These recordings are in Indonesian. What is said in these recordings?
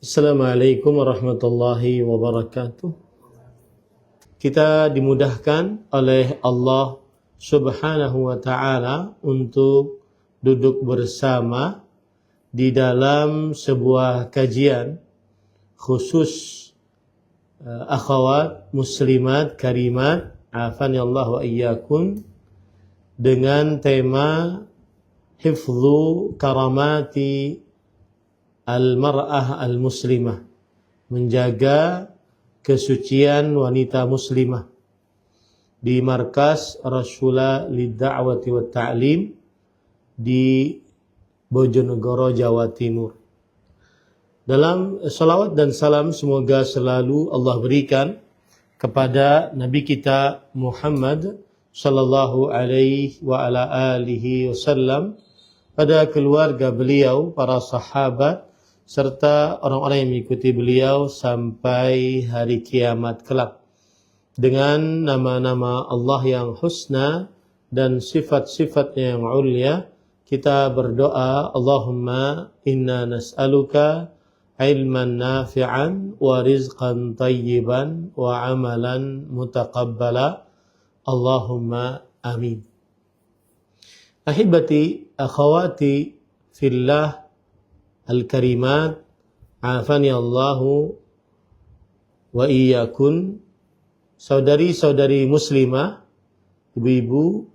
Assalamualaikum warahmatullahi wabarakatuh. Kita dimudahkan oleh Allah Subhanahu wa ta'ala untuk duduk bersama di dalam sebuah kajian khusus akhwat muslimat karimat afani Allah wa iyyakum dengan tema hifdzu karamati al-mar'ah al-muslimah, menjaga kesucian wanita muslimah di Markas Rasyula Lidda'wati wa Ta'lim di Bojonegoro, Jawa Timur. Dalam salawat dan salam semoga selalu Allah berikan kepada Nabi kita Muhammad sallallahu alaihi wa ala alihi wasallam, pada keluarga beliau, para sahabat, serta orang-orang yang mengikuti beliau sampai hari kiamat kelak. Dengan nama-nama Allah yang husna dan sifat-sifatnya yang ulia, kita berdoa, Allahumma inna nas'aluka ilman nafi'an wa rizqan tayyiban wa amalan mutaqabbala. Allahumma amin. Ahibati akhawati fillah al-karimat afani Allahu wa iyyakun, saudari-saudari muslimah, ibu-ibu,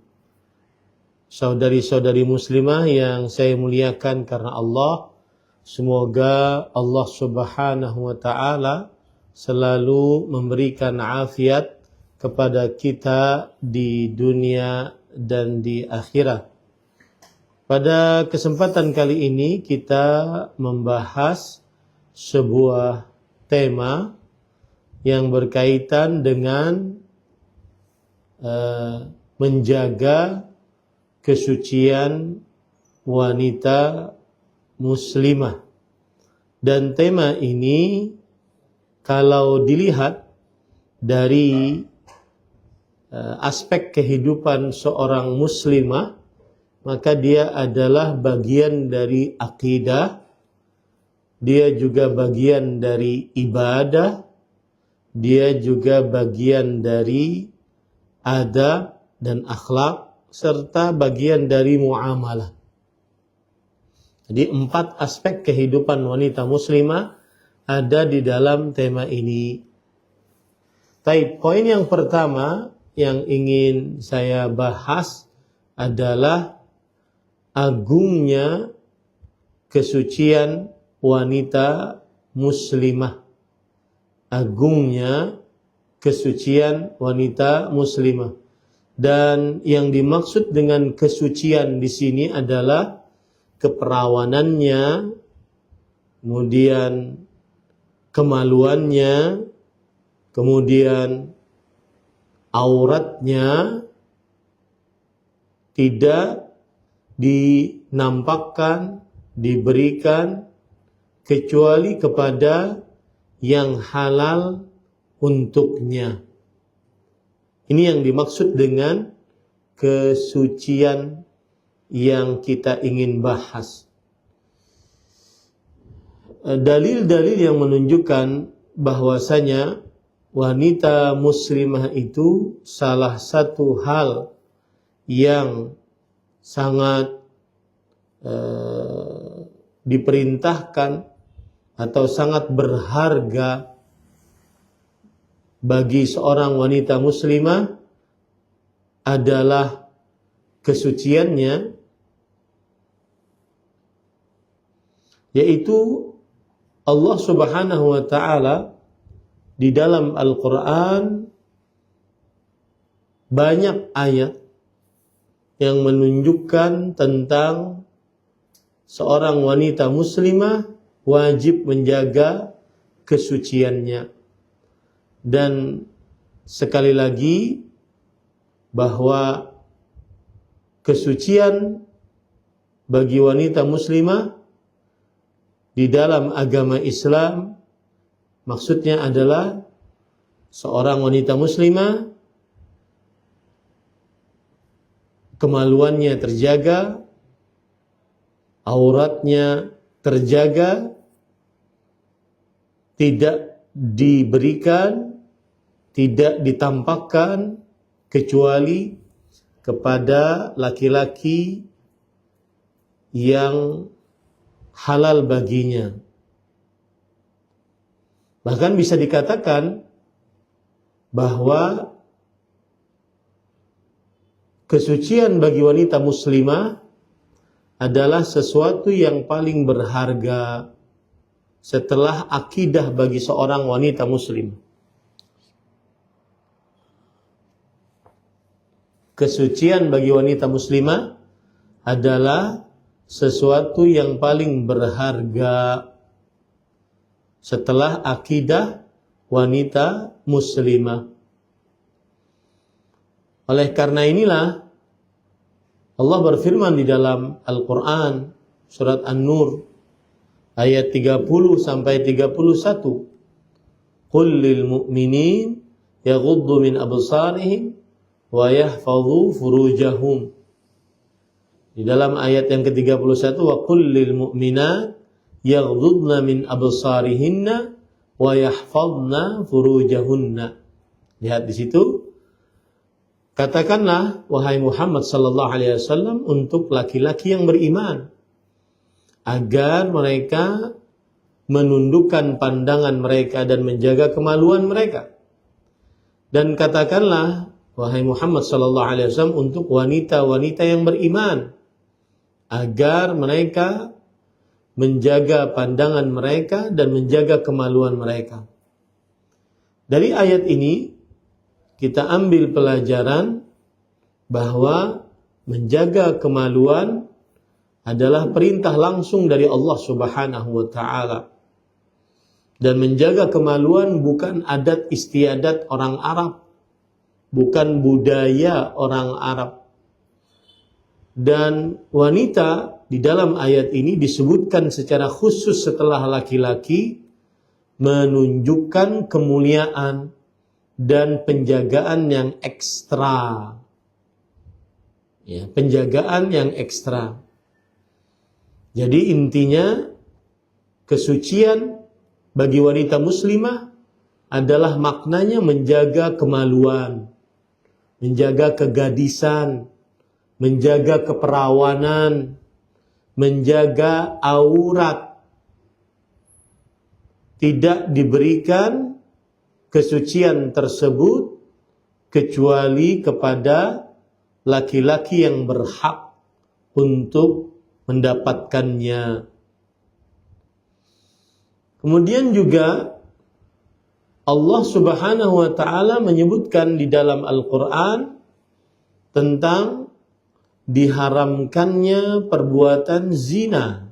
saudari-saudari muslimah yang saya muliakan karena Allah. Semoga Allah Subhanahu wa ta'ala selalu memberikan afiat kepada kita di dunia dan di akhirat. Pada kesempatan kali ini kita membahas sebuah tema yang berkaitan dengan menjaga kesucian wanita muslimah. Dan tema ini kalau dilihat dari aspek kehidupan seorang muslimah, maka dia adalah bagian dari akidah, dia juga bagian dari ibadah, dia juga bagian dari adab dan akhlak, serta bagian dari muamalah. Jadi 4 aspek kehidupan wanita muslimah ada di dalam tema ini. Poin yang pertama yang ingin saya bahas adalah agungnya kesucian wanita muslimah. Agungnya kesucian wanita muslimah. Dan yang dimaksud dengan kesucian di sini adalah keperawanannya, kemudian kemaluannya, kemudian auratnya tidak dinampakkan, diberikan kecuali kepada yang halal untuknya. Ini yang dimaksud dengan kesucian yang kita ingin bahas. Dalil-dalil yang menunjukkan bahwasanya wanita muslimah itu salah satu hal yang sangat diperintahkan atau sangat berharga bagi seorang wanita muslimah adalah kesuciannya, yaitu Allah Subhanahu wa ta'ala di dalam Al-Quran banyak ayat yang menunjukkan tentang seorang wanita muslimah wajib menjaga kesuciannya. Dan sekali lagi bahwa kesucian bagi wanita muslimah di dalam agama Islam maksudnya adalah seorang wanita muslimah kemaluannya terjaga, auratnya terjaga, tidak diberikan, tidak ditampakkan kecuali kepada laki-laki yang halal baginya. Bahkan bisa dikatakan bahwa kesucian bagi wanita muslimah adalah sesuatu yang paling berharga setelah akidah bagi seorang wanita muslim. Kesucian bagi wanita muslimah adalah sesuatu yang paling berharga setelah akidah wanita muslimah. Oleh karena inilah Allah berfirman di dalam Al-Quran surat An-Nur ayat 30 sampai 31. Qul lil mu'minin yaghuddu min absarihim wa yahfadhu furujahum. Di dalam ayat yang ke-31, wa qul lil mu'minat yaghuddna min absarihinna wa yahfadhna furujahunna. Lihat di situ. Katakanlah wahai Muhammad sallallahu alaihi wasallam untuk laki-laki yang beriman agar mereka menundukkan pandangan mereka dan menjaga kemaluan mereka. Dan katakanlah wahai Muhammad sallallahu alaihi wasallam untuk wanita-wanita yang beriman agar mereka menjaga pandangan mereka dan menjaga kemaluan mereka. Dari ayat ini kita ambil pelajaran bahwa menjaga kemaluan adalah perintah langsung dari Allah Subhanahu wa taala. Dan menjaga kemaluan bukan adat istiadat orang Arab, bukan budaya orang Arab. Dan wanita di dalam ayat ini disebutkan secara khusus setelah laki-laki menunjukkan kemuliaan dan penjagaan yang ekstra. Ya, penjagaan yang ekstra. Jadi intinya kesucian bagi wanita muslimah adalah maknanya menjaga kemaluan, menjaga kegadisan, menjaga keperawanan, menjaga aurat. Tidak diberikan kesucian tersebut kecuali kepada laki-laki yang berhak untuk mendapatkannya. Kemudian juga Allah Subhanahu wa taala menyebutkan di dalam Al-Qur'an tentang diharamkannya perbuatan zina.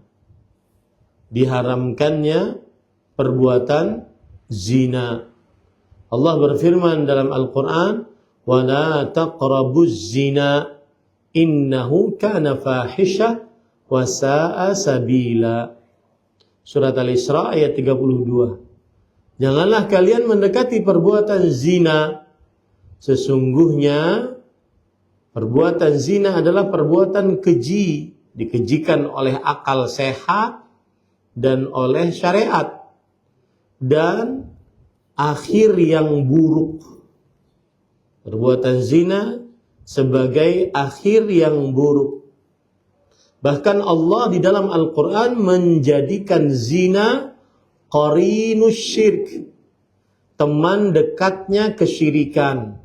Diharamkannya perbuatan zina. Allah berfirman dalam Al-Quran, وَلَا تَقْرَبُوا الزِّنَا إِنَّهُ كَانَ فَاحِشَةً وَسَاءَ سَبِيلًا. Surat Al-Isra ayat 32. Janganlah kalian mendekati perbuatan zina. Sesungguhnya perbuatan zina adalah perbuatan keji, dikejikan oleh akal sehat dan oleh syariat. Dan akhir yang buruk. Perbuatan zina sebagai akhir yang buruk. Bahkan Allah di dalam Al-Quran menjadikan zina qarinus syirk, teman dekatnya kesyirikan.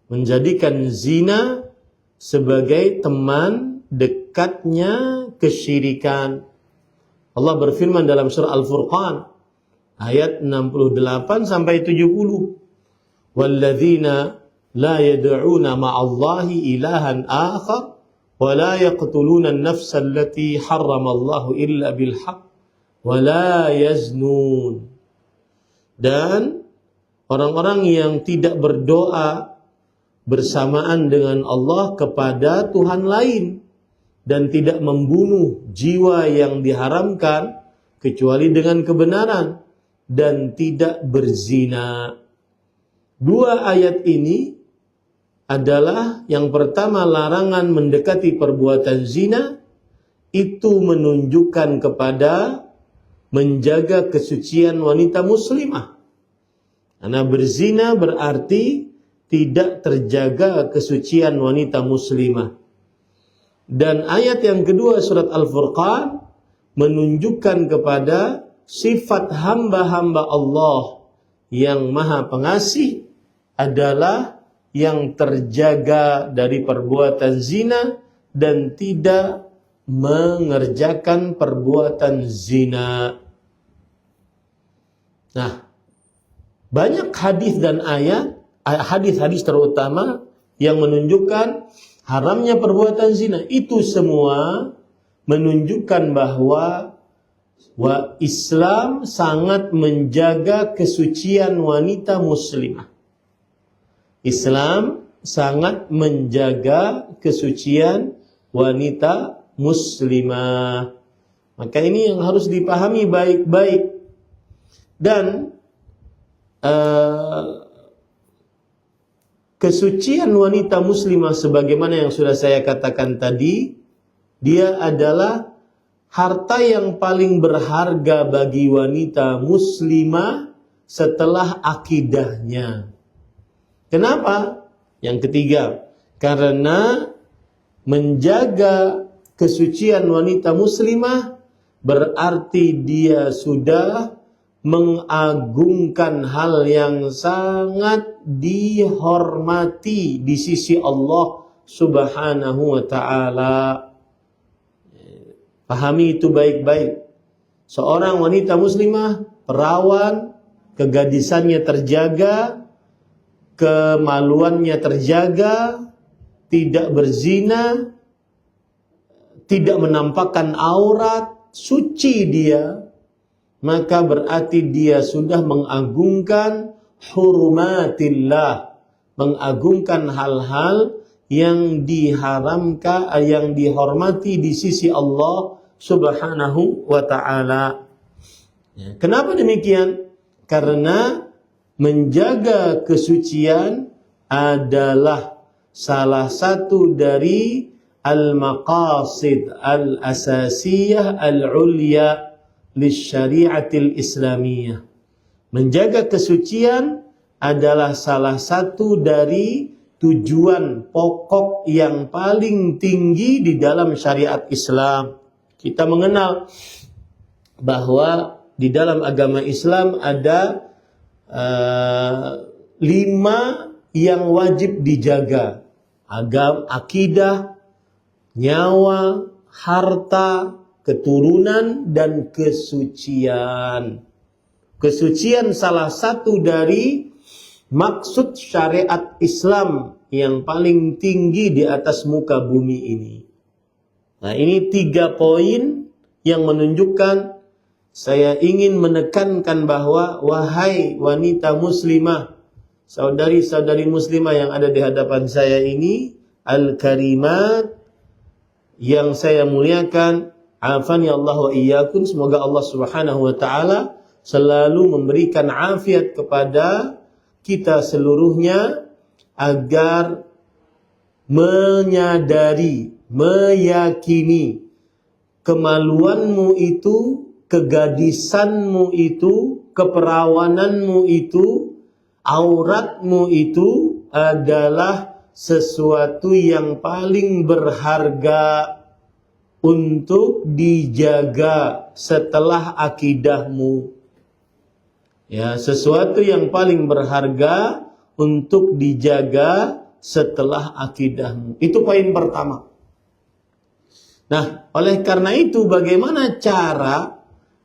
Menjadikan zina sebagai teman dekatnya kesyirikan. Allah berfirman dalam surah Al-Furqan ayat 68 sampai 70. Walladzina la yad'una ma'allahi ilahan akhar wa la yaqtuluna an-nafsa allati harrama Allahu illa bil haqq wa la yaznun. Dan orang-orang yang tidak berdoa bersamaan dengan Allah kepada Tuhan lain dan tidak membunuh jiwa yang diharamkan kecuali dengan kebenaran dan tidak berzina. Dua ayat ini adalah yang pertama larangan mendekati perbuatan zina, itu menunjukkan kepada menjaga kesucian wanita muslimah. Karena berzina berarti tidak terjaga kesucian wanita muslimah. Dan ayat yang kedua surat Al-Furqan menunjukkan kepada sifat hamba-hamba Allah yang maha pengasih adalah yang terjaga dari perbuatan zina dan tidak mengerjakan perbuatan zina. Nah, banyak hadis dan ayat, hadis-hadis terutama yang menunjukkan haramnya perbuatan zina. Itu semua menunjukkan bahwa Islam sangat menjaga kesucian wanita muslimah. Islam sangat menjaga kesucian wanita muslimah. Maka ini yang harus dipahami baik-baik. Dan kesucian wanita muslimah sebagaimana yang sudah saya katakan tadi, dia adalah harta yang paling berharga bagi wanita muslimah setelah akidahnya. Kenapa? Yang ketiga, karena menjaga kesucian wanita muslimah berarti dia sudah mengagungkan hal yang sangat dihormati di sisi Allah Subhanahu wa ta'ala. Pahami itu baik-baik. Seorang wanita muslimah perawan, kegadisannya terjaga, kemaluannya terjaga, tidak berzina, tidak menampakkan aurat, suci dia, maka berarti dia sudah mengagungkan hurumatillah, mengagungkan hal-hal yang diharamkan, yang dihormati di sisi Allah Subhanahu wa ta'ala. Kenapa demikian? Karena menjaga kesucian adalah salah satu dari al-maqasid al-asasiyah al-ulya lisyari'atil islamiyah. Menjaga kesucian adalah salah satu dari tujuan pokok yang paling tinggi di dalam syariat Islam. Kita mengenal bahwa di dalam agama Islam ada 5 yang wajib dijaga. Akidah, nyawa, harta, keturunan, dan kesucian. Kesucian salah satu dari maksud syariat Islam yang paling tinggi di atas muka bumi ini. Nah, ini 3 poin yang menunjukkan saya ingin menekankan bahwa wahai wanita muslimah, saudari-saudari muslimah yang ada di hadapan saya ini, al-karimat yang saya muliakan, afani Allah wa iyyakum, semoga Allah Subhanahu wa taala selalu memberikan afiat kepada kita seluruhnya agar menyadari, meyakini kemaluanmu itu, kegadisanmu itu, keperawananmu itu, auratmu itu adalah sesuatu yang paling berharga untuk dijaga setelah akidahmu. Ya, sesuatu yang paling berharga untuk dijaga setelah akidahmu. Itu poin pertama. Nah, oleh karena itu bagaimana cara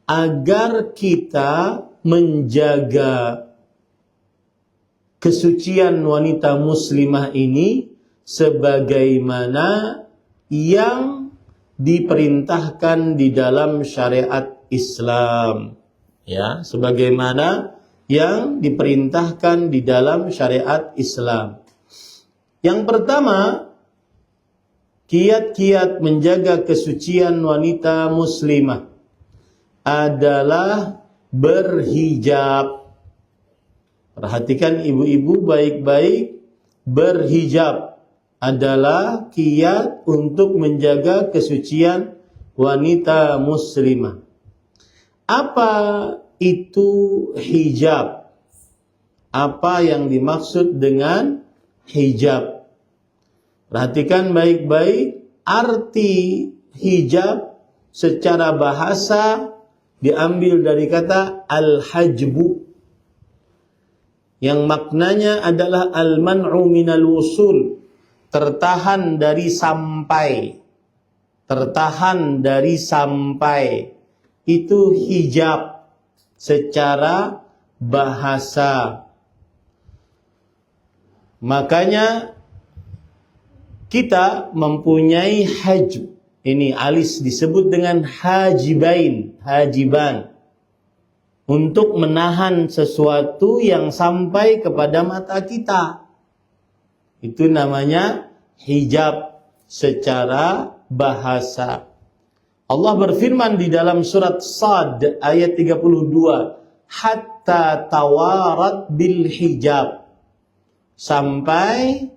agar kita menjaga kesucian wanita muslimah ini sebagaimana yang diperintahkan di dalam syariat Islam. Ya, sebagaimana yang diperintahkan di dalam syariat Islam. Yang pertama, kiat-kiat menjaga kesucian wanita muslimah adalah berhijab. Perhatikan ibu-ibu baik-baik, berhijab adalah kiat untuk menjaga kesucian wanita muslimah. Apa itu hijab? Apa yang dimaksud dengan hijab? Perhatikan baik-baik, arti hijab secara bahasa diambil dari kata al-hajbu, yang maknanya adalah al-man'u minal wusul, tertahan dari sampai. Tertahan dari sampai. Itu hijab secara bahasa. Makanya kita mempunyai hajb. Ini alis disebut dengan hajibain, hajiban. Untuk menahan sesuatu yang sampai kepada mata kita. Itu namanya hijab secara bahasa. Allah berfirman di dalam surat Sad ayat 32, hatta tawarat bil hijab, sampai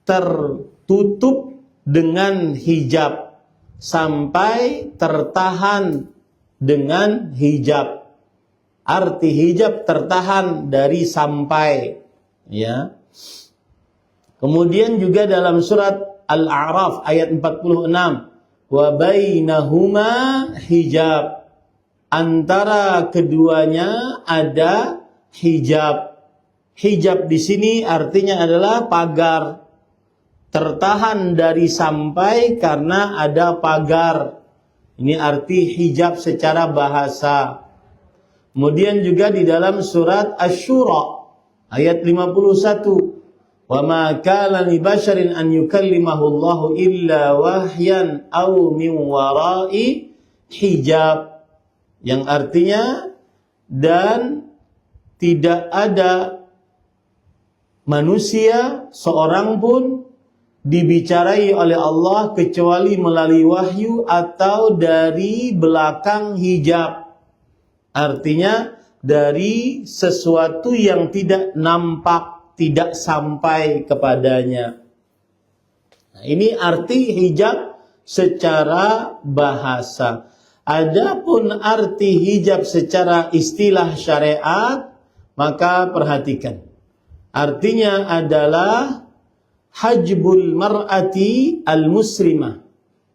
tertutup dengan hijab, sampai tertahan dengan hijab. Arti hijab tertahan dari sampai, ya. Kemudian juga dalam surat Al-A'raf ayat 46, wa bainahuma hijab, antara keduanya ada hijab. Hijab di sini artinya adalah pagar. Tertahan dari sampai karena ada pagar. Ini arti hijab secara bahasa. Kemudian juga di dalam surat Asy-Syura ayat 51, wa ma kana li basharin an yukallimahu Allahu illa wahyan aw min wara'i hijab, yang artinya dan tidak ada manusia seorang pun dibicarai oleh Allah kecuali melalui wahyu atau dari belakang hijab. Artinya dari sesuatu yang tidak nampak, tidak sampai kepadanya. Nah, ini arti hijab secara bahasa. Adapun arti hijab secara istilah syariat, maka perhatikan. Artinya adalah hajbul mar'ati al-muslimah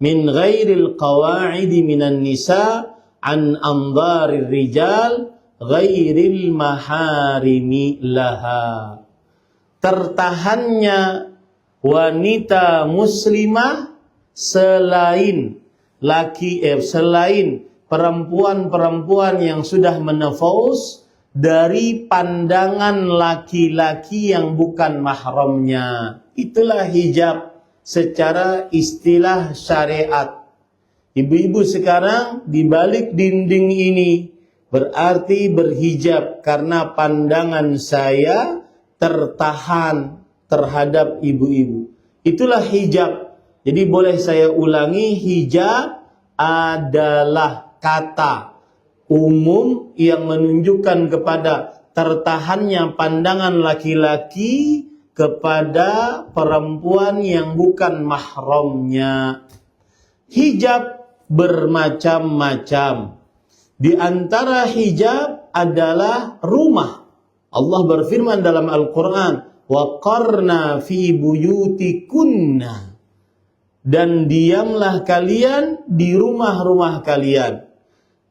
min ghairil qawa'idi minan nisa' an anzarir rijal ghairil maharimi laha. Tertahannya wanita muslimah selain perempuan-perempuan yang sudah menafous dari pandangan laki-laki yang bukan mahramnya. Itulah hijab secara istilah syariat. Ibu-ibu sekarang di balik dinding ini berarti berhijab karena pandangan saya tertahan terhadap ibu-ibu. Itulah hijab. Jadi boleh saya ulangi, hijab adalah kata umum yang menunjukkan kepada tertahannya pandangan laki-laki kepada perempuan yang bukan mahramnya. Hijab bermacam-macam. Di antara hijab adalah rumah. Allah berfirman dalam Al-Quran, wa qarna fi buyutikunna, dan diamlah kalian di rumah-rumah kalian.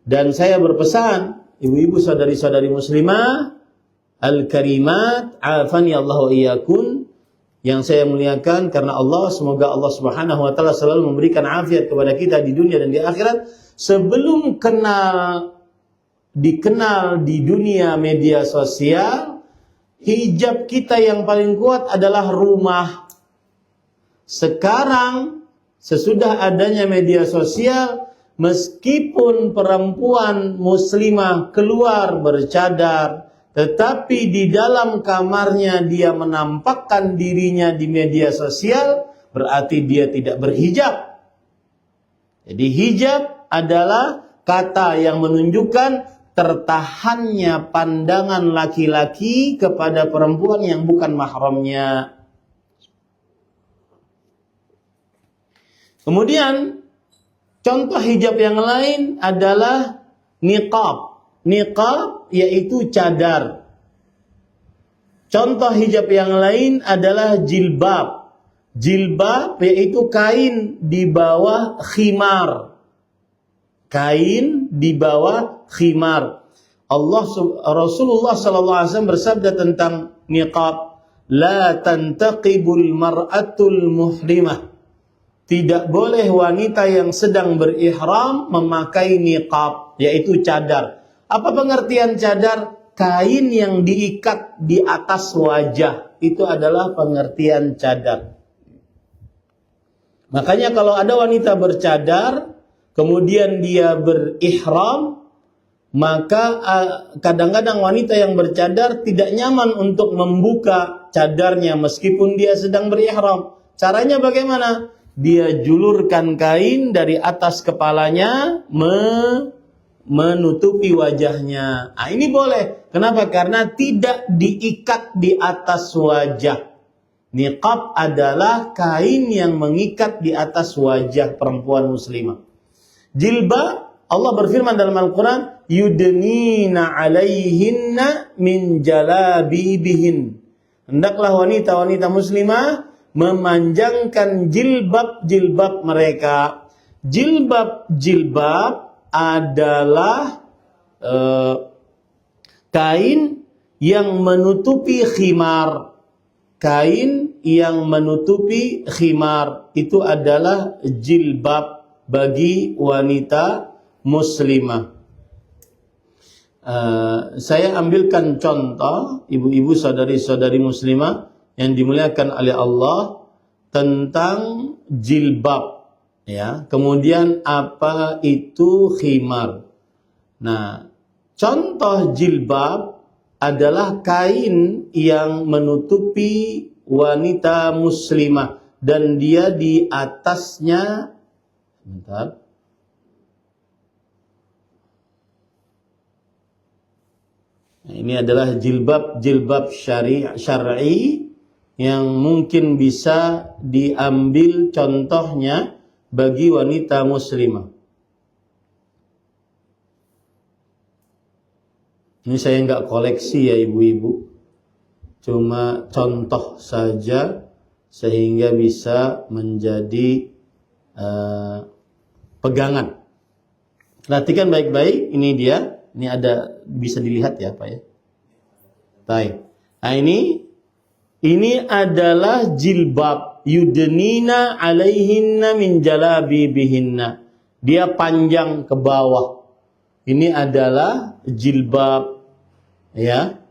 Dan saya berpesan, ibu-ibu saudari-saudari muslimah al-karimat, afani Allah wa iyakun, yang saya muliakan karena Allah, semoga Allah Subhanahu wa taala selalu memberikan afiat kepada kita di dunia dan di akhirat. Sebelum dikenal di dunia media sosial, hijab kita yang paling kuat adalah rumah. Sekarang sesudah adanya media sosial, meskipun perempuan muslimah keluar bercadar, tetapi di dalam kamarnya dia menampakkan dirinya di media sosial, berarti dia tidak berhijab. Jadi hijab adalah kata yang menunjukkan tertahannya pandangan laki-laki kepada perempuan yang bukan mahramnya. Kemudian contoh hijab yang lain adalah niqab. Niqab yaitu cadar. Contoh hijab yang lain adalah jilbab. Jilbab yaitu kain di bawah khimar. Kain di bawah khimar. Rasulullah SAW bersabda tentang niqab, la tantaqibul mar'atul muhrimah. Tidak boleh wanita yang sedang berihram memakai niqab, yaitu cadar. Apa pengertian cadar? Kain yang diikat di atas wajah. Itu adalah pengertian cadar. Makanya kalau ada wanita bercadar, kemudian dia berihram, maka kadang-kadang wanita yang bercadar tidak nyaman untuk membuka cadarnya meskipun dia sedang berihram. Caranya bagaimana? Dia julurkan kain dari atas kepalanya menutupi wajahnya. Nah, ini boleh. Kenapa? Karena tidak diikat di atas wajah. Niqab adalah kain yang mengikat di atas wajah perempuan muslimah. Jilbab, Allah berfirman dalam Al-Quran, yudnina alaihinna min jalabibihin. Hendaklah wanita-wanita muslimah memanjangkan jilbab-jilbab mereka. Jilbab-jilbab adalah kain yang menutupi khimar. Kain yang menutupi khimar itu adalah jilbab bagi wanita muslimah. Saya ambilkan contoh ibu-ibu saudari-saudari muslimah yang dimuliakan oleh Allah tentang jilbab, ya. Kemudian apa itu khimar? Nah, contoh jilbab adalah kain yang menutupi wanita muslimah dan dia di atasnya, bentar. Nah, ini adalah jilbab syar'i yang mungkin bisa diambil contohnya bagi wanita muslimah. Ini saya nggak koleksi ya ibu-ibu, cuma contoh saja sehingga bisa menjadi pegangan. Perhatikan baik-baik, ini dia, ini ada bisa dilihat ya Pak ya. Baik. Nah ini adalah jilbab, yudnina alaihinna min jalabibihinna. Dia panjang ke bawah. Ini adalah jilbab, ya.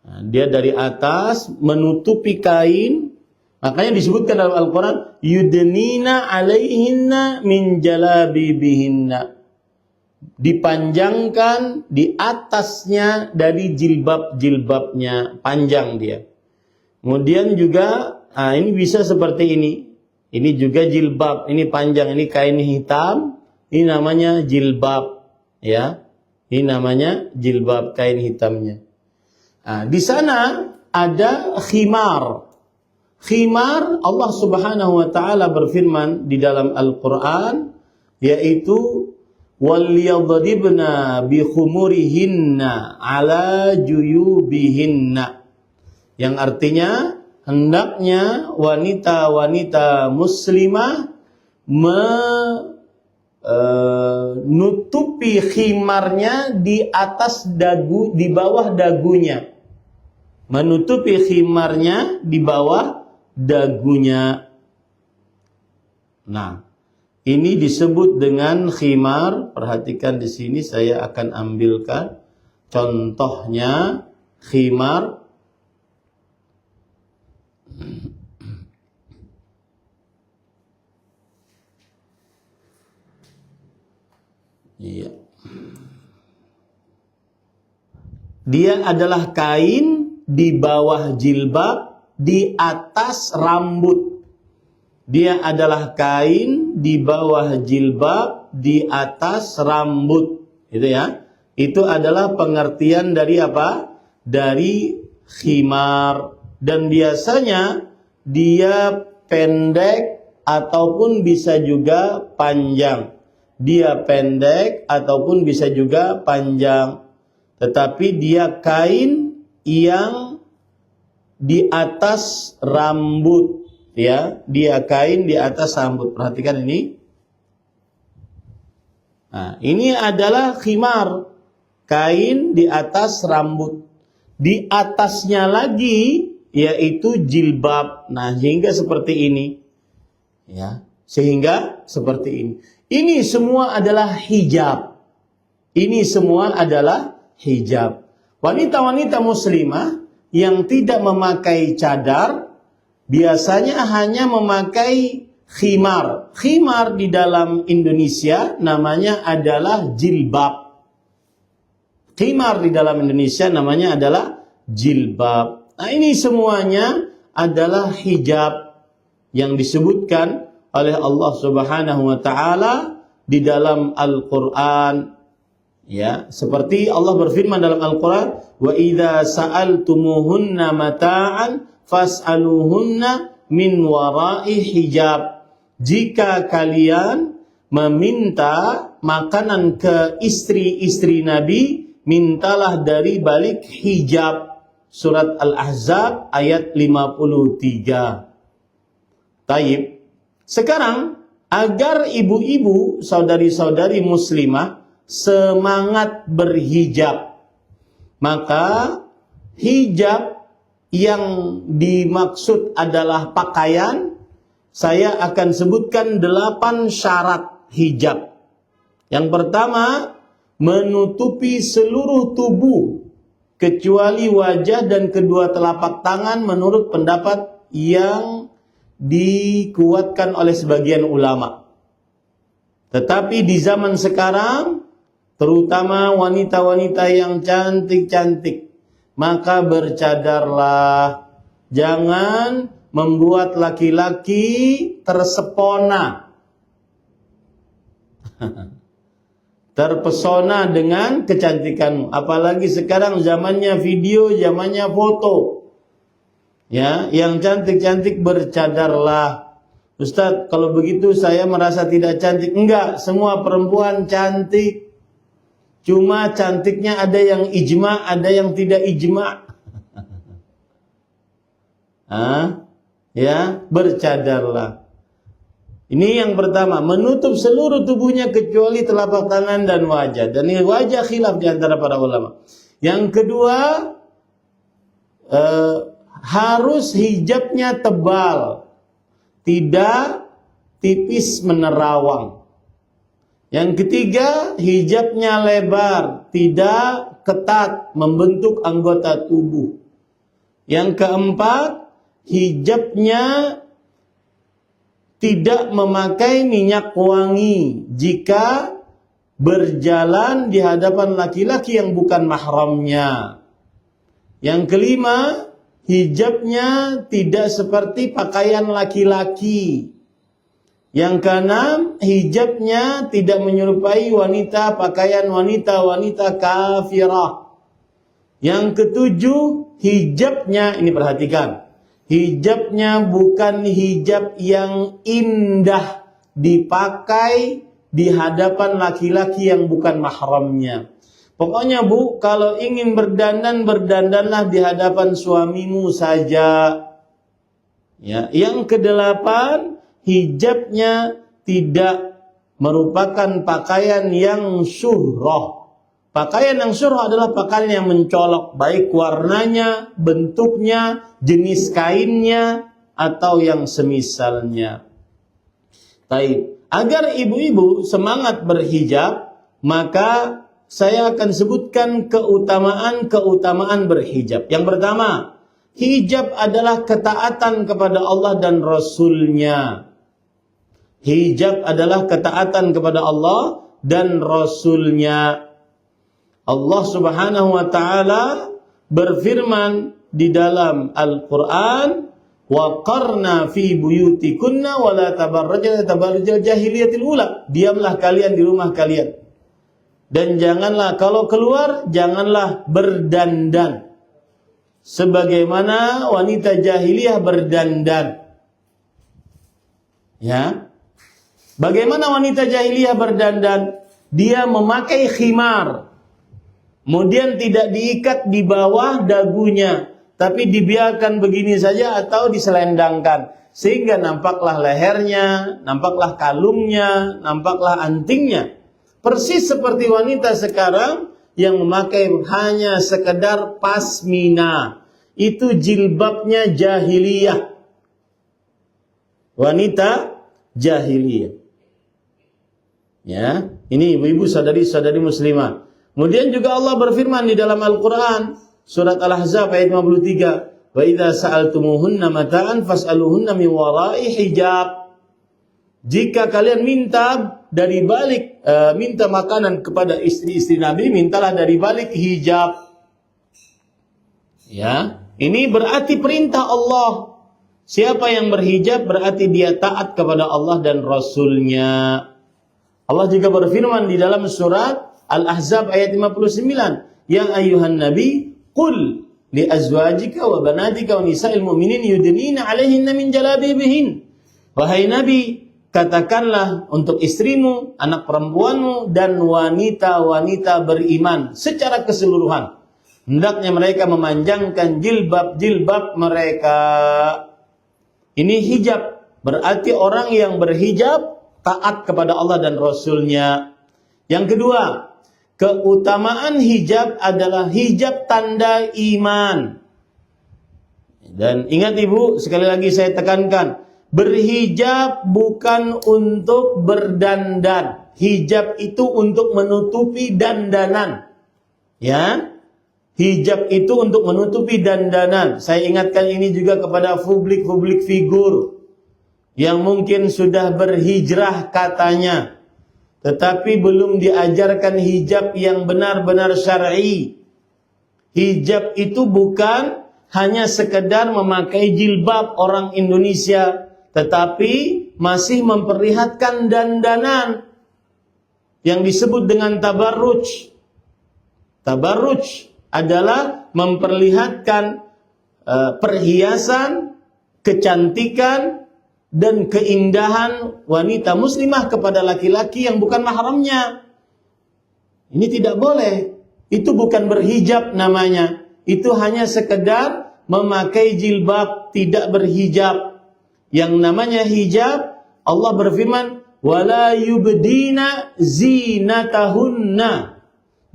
Nah, dia dari atas menutupi kain. Makanya disebutkan dalam Al-Quran, yudnina alaihinna min jalabibihinna. Dipanjangkan di atasnya dari jilbab-jilbabnya, panjang dia. Kemudian juga, ini bisa seperti ini. Ini juga jilbab, ini panjang, ini kain hitam, ini namanya jilbab, ya. Ini namanya jilbab, kain hitamnya. Nah, di sana ada khimar. Khimar, Allah Subhanahu wa taala berfirman di dalam Al-Qur'an, yaitu وَلْيَضْرِبْنَا بِخُمُرِهِنَّ عَلَى جُيُوبِهِنَّ, yang artinya hendaknya wanita-wanita muslimah menutupi khimarnya di atas dagu, di bawah dagunya. Menutupi khimarnya di bawah dagunya. Nah, ini disebut dengan khimar. Perhatikan di sini saya akan ambilkan contohnya khimar. Iya. Dia adalah kain di bawah jilbab, di atas rambut. Dia adalah kain di bawah jilbab, di atas rambut. Itu ya. Itu adalah pengertian dari apa? Dari khimar. Dan biasanya dia pendek ataupun bisa juga panjang. dia pendek ataupun bisa juga panjang. Tetapi dia kain yang di atas rambut, ya. Dia kain di atas rambut. Perhatikan ini. Nah, ini adalah khimar, kain di atas rambut. Di atasnya lagi yaitu jilbab. Nah, sehingga seperti ini. Ya, sehingga seperti ini. Ini semua adalah hijab. Ini semua adalah hijab. Wanita-wanita muslimah yang tidak memakai cadar biasanya hanya memakai khimar. Khimar di dalam Indonesia namanya adalah jilbab. Khimar di dalam Indonesia namanya adalah jilbab. Nah, ini semuanya adalah hijab yang disebutkan oleh Allah Subhanahu wa taala di dalam Al-Qur'an. Ya, seperti Allah berfirman dalam Al-Qur'an, "Wa idza sa'altumuhunna mata'an fas'aluhunna min wara'i hijab." Jika kalian meminta makanan ke istri-istri Nabi, mintalah dari balik hijab. Surat Al-Ahzab ayat 53. Taib. Sekarang agar ibu-ibu, saudari-saudari muslimah semangat berhijab, maka hijab yang dimaksud adalah pakaian. Saya akan sebutkan 8 syarat hijab. Yang pertama, menutupi seluruh tubuh kecuali wajah dan kedua telapak tangan menurut pendapat yang dikuatkan oleh sebagian ulama. Tetapi di zaman sekarang, terutama wanita-wanita yang cantik-cantik, maka bercadarlah. Jangan membuat laki-laki tersepona. Terpesona dengan kecantikanmu. Apalagi sekarang zamannya video, zamannya foto. Ya, yang cantik-cantik bercadarlah. Ustadz, kalau begitu saya merasa tidak cantik. Enggak, semua perempuan cantik. Cuma cantiknya ada yang ijma, ada yang tidak ijma. Ya, bercadarlah. Ini yang pertama, menutup seluruh tubuhnya kecuali telapak tangan dan wajah. Dan ini wajah khilaf di antara para ulama. Yang kedua, harus hijabnya tebal, tidak tipis menerawang. Yang ketiga, hijabnya lebar, tidak ketat membentuk anggota tubuh. Yang keempat, hijabnya tidak memakai minyak wangi jika berjalan di hadapan laki-laki yang bukan mahramnya. Yang kelima, hijabnya tidak seperti pakaian laki-laki. Yang keenam, hijabnya tidak menyerupai wanita, pakaian wanita-wanita kafirah. Yang ketujuh, hijabnya, ini perhatikan, hijabnya bukan hijab yang indah dipakai di hadapan laki-laki yang bukan mahramnya. Pokoknya Bu, kalau ingin berdandan, berdandanlah di hadapan suamimu saja. Ya, yang kedelapan, hijabnya tidak merupakan pakaian yang syuhrah. Pakaian yang syuhrah adalah pakaian yang mencolok, baik warnanya, bentuknya, jenis kainnya, atau yang semisalnya. Baik, agar ibu-ibu semangat berhijab, maka saya akan sebutkan keutamaan berhijab. Yang pertama, hijab adalah ketaatan kepada Allah dan Rasul-Nya. Hijab adalah ketaatan kepada Allah dan Rasul-Nya. Allah Subhanahu wa taala berfirman di dalam Al-Qur'an, "Wa qarna fi buyutikunna wa la tabarrajna tabarrujal jahiliyatil ula." Diamlah kalian di rumah kalian. Dan janganlah kalau keluar, janganlah berdandan sebagaimana wanita jahiliyah berdandan. Ya. Bagaimana wanita jahiliyah berdandan? Dia memakai khimar, kemudian tidak diikat di bawah dagunya, tapi dibiarkan begini saja atau diselendangkan. Sehingga nampaklah lehernya, nampaklah kalungnya, nampaklah antingnya. Persis seperti wanita sekarang yang memakai hanya sekedar pasmina. Itu jilbabnya jahiliyah. Wanita jahiliyah. Ya, ini ibu-ibu saudari-saudari muslimah. Kemudian juga Allah berfirman di dalam Al-Quran, surat Al-Ahzab ayat 53, wa idza sa'altumuhunna mata'an fas'aluhunna min wara'i hijab. Jika kalian minta dari balik minta makanan kepada istri-istri Nabi, mintalah dari balik hijab. Ya, ini berarti perintah Allah. Siapa yang berhijab berarti dia taat kepada Allah dan Rasul-Nya. Allah juga berfirman di dalam surat Al-Ahzab ayat 59, ya ayyuhan nabi qul li azwajika wa banatika wa nisa'il mu'minin yudnina 'alaihinna min jalabibihin. Wahai nabi, katakanlah untuk istrimu, anak perempuanmu dan wanita-wanita beriman secara keseluruhan, hendaknya mereka memanjangkan jilbab-jilbab mereka. Ini hijab, berarti orang yang berhijab taat kepada Allah dan Rasul-Nya. Yang kedua, keutamaan hijab adalah hijab tanda iman. Dan ingat ibu, sekali lagi saya tekankan, berhijab bukan untuk berdandan. Hijab itu untuk menutupi dandanan. Ya, hijab itu untuk menutupi dandanan. Saya ingatkan ini juga kepada publik figur yang mungkin sudah berhijrah katanya, tetapi belum diajarkan hijab yang benar-benar syar'i. Hijab itu bukan hanya sekedar memakai jilbab orang Indonesia, tetapi masih memperlihatkan dandanan yang disebut dengan tabarruj. Tabarruj adalah memperlihatkan perhiasan, kecantikan, dan keindahan wanita muslimah kepada laki-laki yang bukan mahramnya. Ini tidak boleh. Itu bukan berhijab namanya. Itu hanya sekedar memakai jilbab, tidak berhijab. Yang namanya hijab, Allah berfirman, wala yubdina zinatahunna.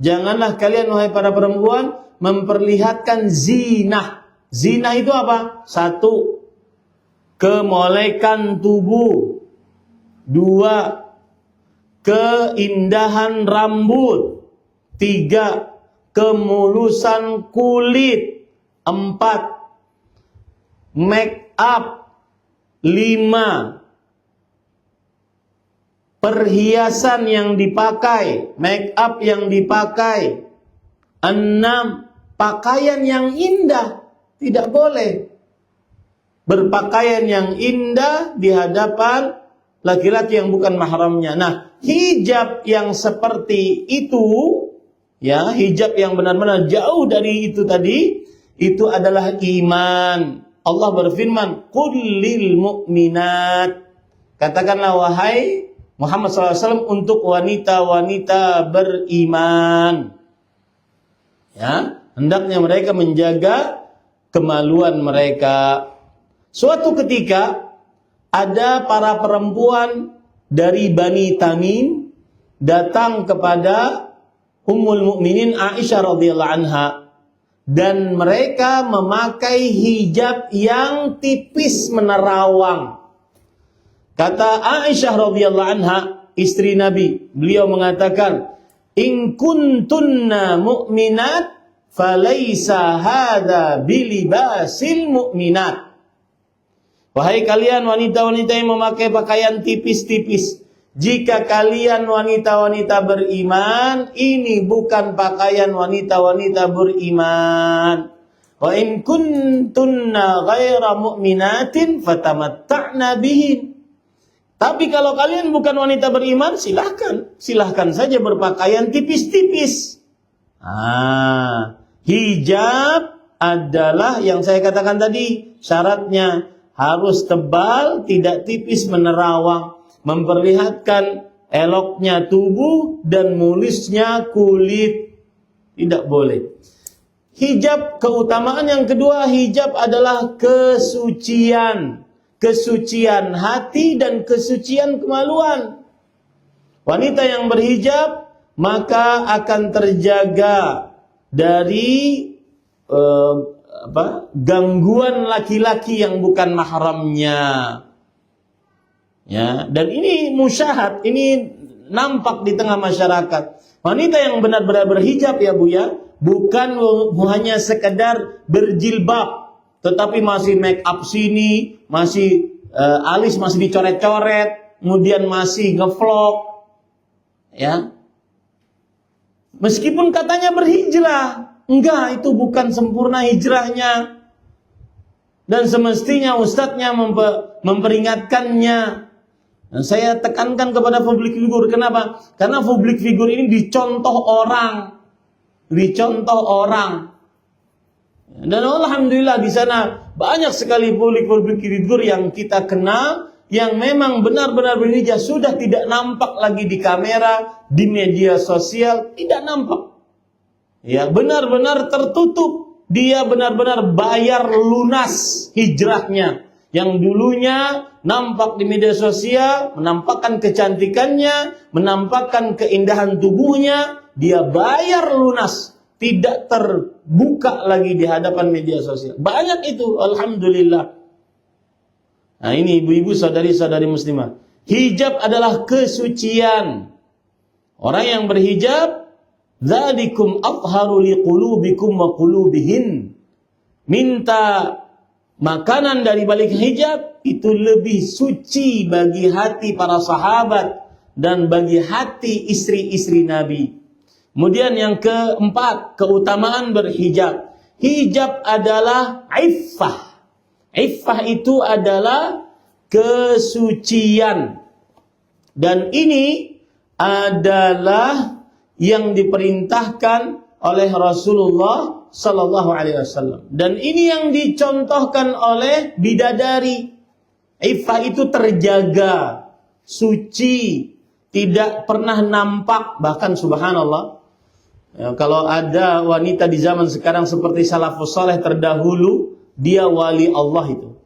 Janganlah kalian wahai para perempuan memperlihatkan zinah. Zinah itu apa? 1, kemolekan tubuh. 2, keindahan rambut. 3, kemulusan kulit. 4, make up. 5, perhiasan yang dipakai, make up yang dipakai. 6, pakaian yang indah. Tidak boleh berpakaian yang indah di hadapan laki-laki yang bukan mahramnya. Nah, hijab yang seperti itu, ya, hijab yang benar-benar jauh dari itu tadi, itu adalah iman. Allah berfirman, qul lil mu'minat. Katakanlah wahai Muhammad SAW untuk wanita-wanita beriman. Ya, hendaknya mereka menjaga kemaluan mereka. Suatu ketika ada para perempuan dari Bani Tamim datang kepada Ummul Mukminin Aisyah radhiyallahu anha, dan mereka memakai hijab yang tipis menerawang. Kata Aisyah radhiyallahu anha, istri Nabi, beliau mengatakan, "In kuntunna mu'minat falaysa hadza bilibasil mu'minat." Wahai kalian wanita-wanita yang memakai pakaian tipis-tipis, jika kalian wanita-wanita beriman, ini bukan pakaian wanita-wanita beriman. Wa in kuntunna ghaira mu'minatin fatamatta'na bihin. Tapi kalau kalian bukan wanita beriman, silahkan saja berpakaian tipis-tipis. Hijab adalah yang saya katakan tadi, syaratnya harus tebal, tidak tipis menerawang. memperlihatkan eloknya tubuh dan mulisnya kulit. Tidak boleh. Hijab, keutamaan yang kedua, hijab adalah kesucian. Kesucian hati dan kesucian kemaluan. Wanita yang berhijab maka akan terjaga dari gangguan laki-laki yang bukan mahramnya. Ya, dan ini musyahad, ini nampak di tengah masyarakat. Wanita yang benar-benar berhijab ya Bu ya, bukan hanya sekedar berjilbab, tetapi masih make up sini, masih alis masih dicoret-coret, kemudian masih ngevlog. Ya. Meskipun katanya berhijrah, enggak, itu bukan sempurna hijrahnya. Dan semestinya ustadznya memperingatkannya. Dan saya tekankan kepada public figure. Kenapa? Karena public figure ini dicontoh orang. Dicontoh orang. Dan alhamdulillah di sana banyak sekali public figure yang kita kenal, yang memang benar-benar berhijab, sudah tidak nampak lagi di kamera, di media sosial, tidak nampak. Ya, benar-benar tertutup. Dia benar-benar bayar lunas hijrahnya. Yang dulunya nampak di media sosial, menampakkan kecantikannya, menampakkan keindahan tubuhnya, dia bayar lunas, tidak terbuka lagi di hadapan media sosial. Banyak itu, alhamdulillah. Nah, ini ibu-ibu, saudari-saudari muslimah. Hijab adalah kesucian. Orang yang berhijab, dzalikum athharu liqulubikum wa qulubihin. Minta makanan dari balik hijab itu lebih suci bagi hati para sahabat dan bagi hati istri-istri Nabi. Kemudian yang keempat, keutamaan berhijab. Hijab adalah iffah. Iffah itu adalah kesucian. Dan ini adalah yang diperintahkan oleh Rasulullah sallallahu alaihi wasallam. Dan ini yang dicontohkan oleh bidadari. Iffah itu terjaga, suci, tidak pernah nampak, bahkan subhanallah. Ya, kalau ada wanita di zaman sekarang seperti salafus saleh terdahulu, dia wali Allah itu.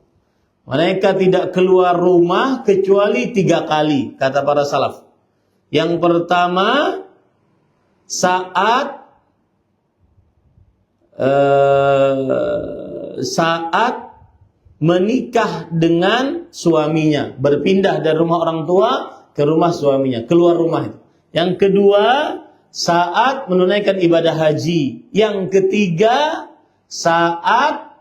Mereka tidak keluar rumah kecuali 3 kali, kata para salaf. Yang pertama, saat menikah dengan suaminya, berpindah dari rumah orang tua ke rumah suaminya, keluar rumah itu. Yang kedua, saat menunaikan ibadah haji. Yang ketiga, saat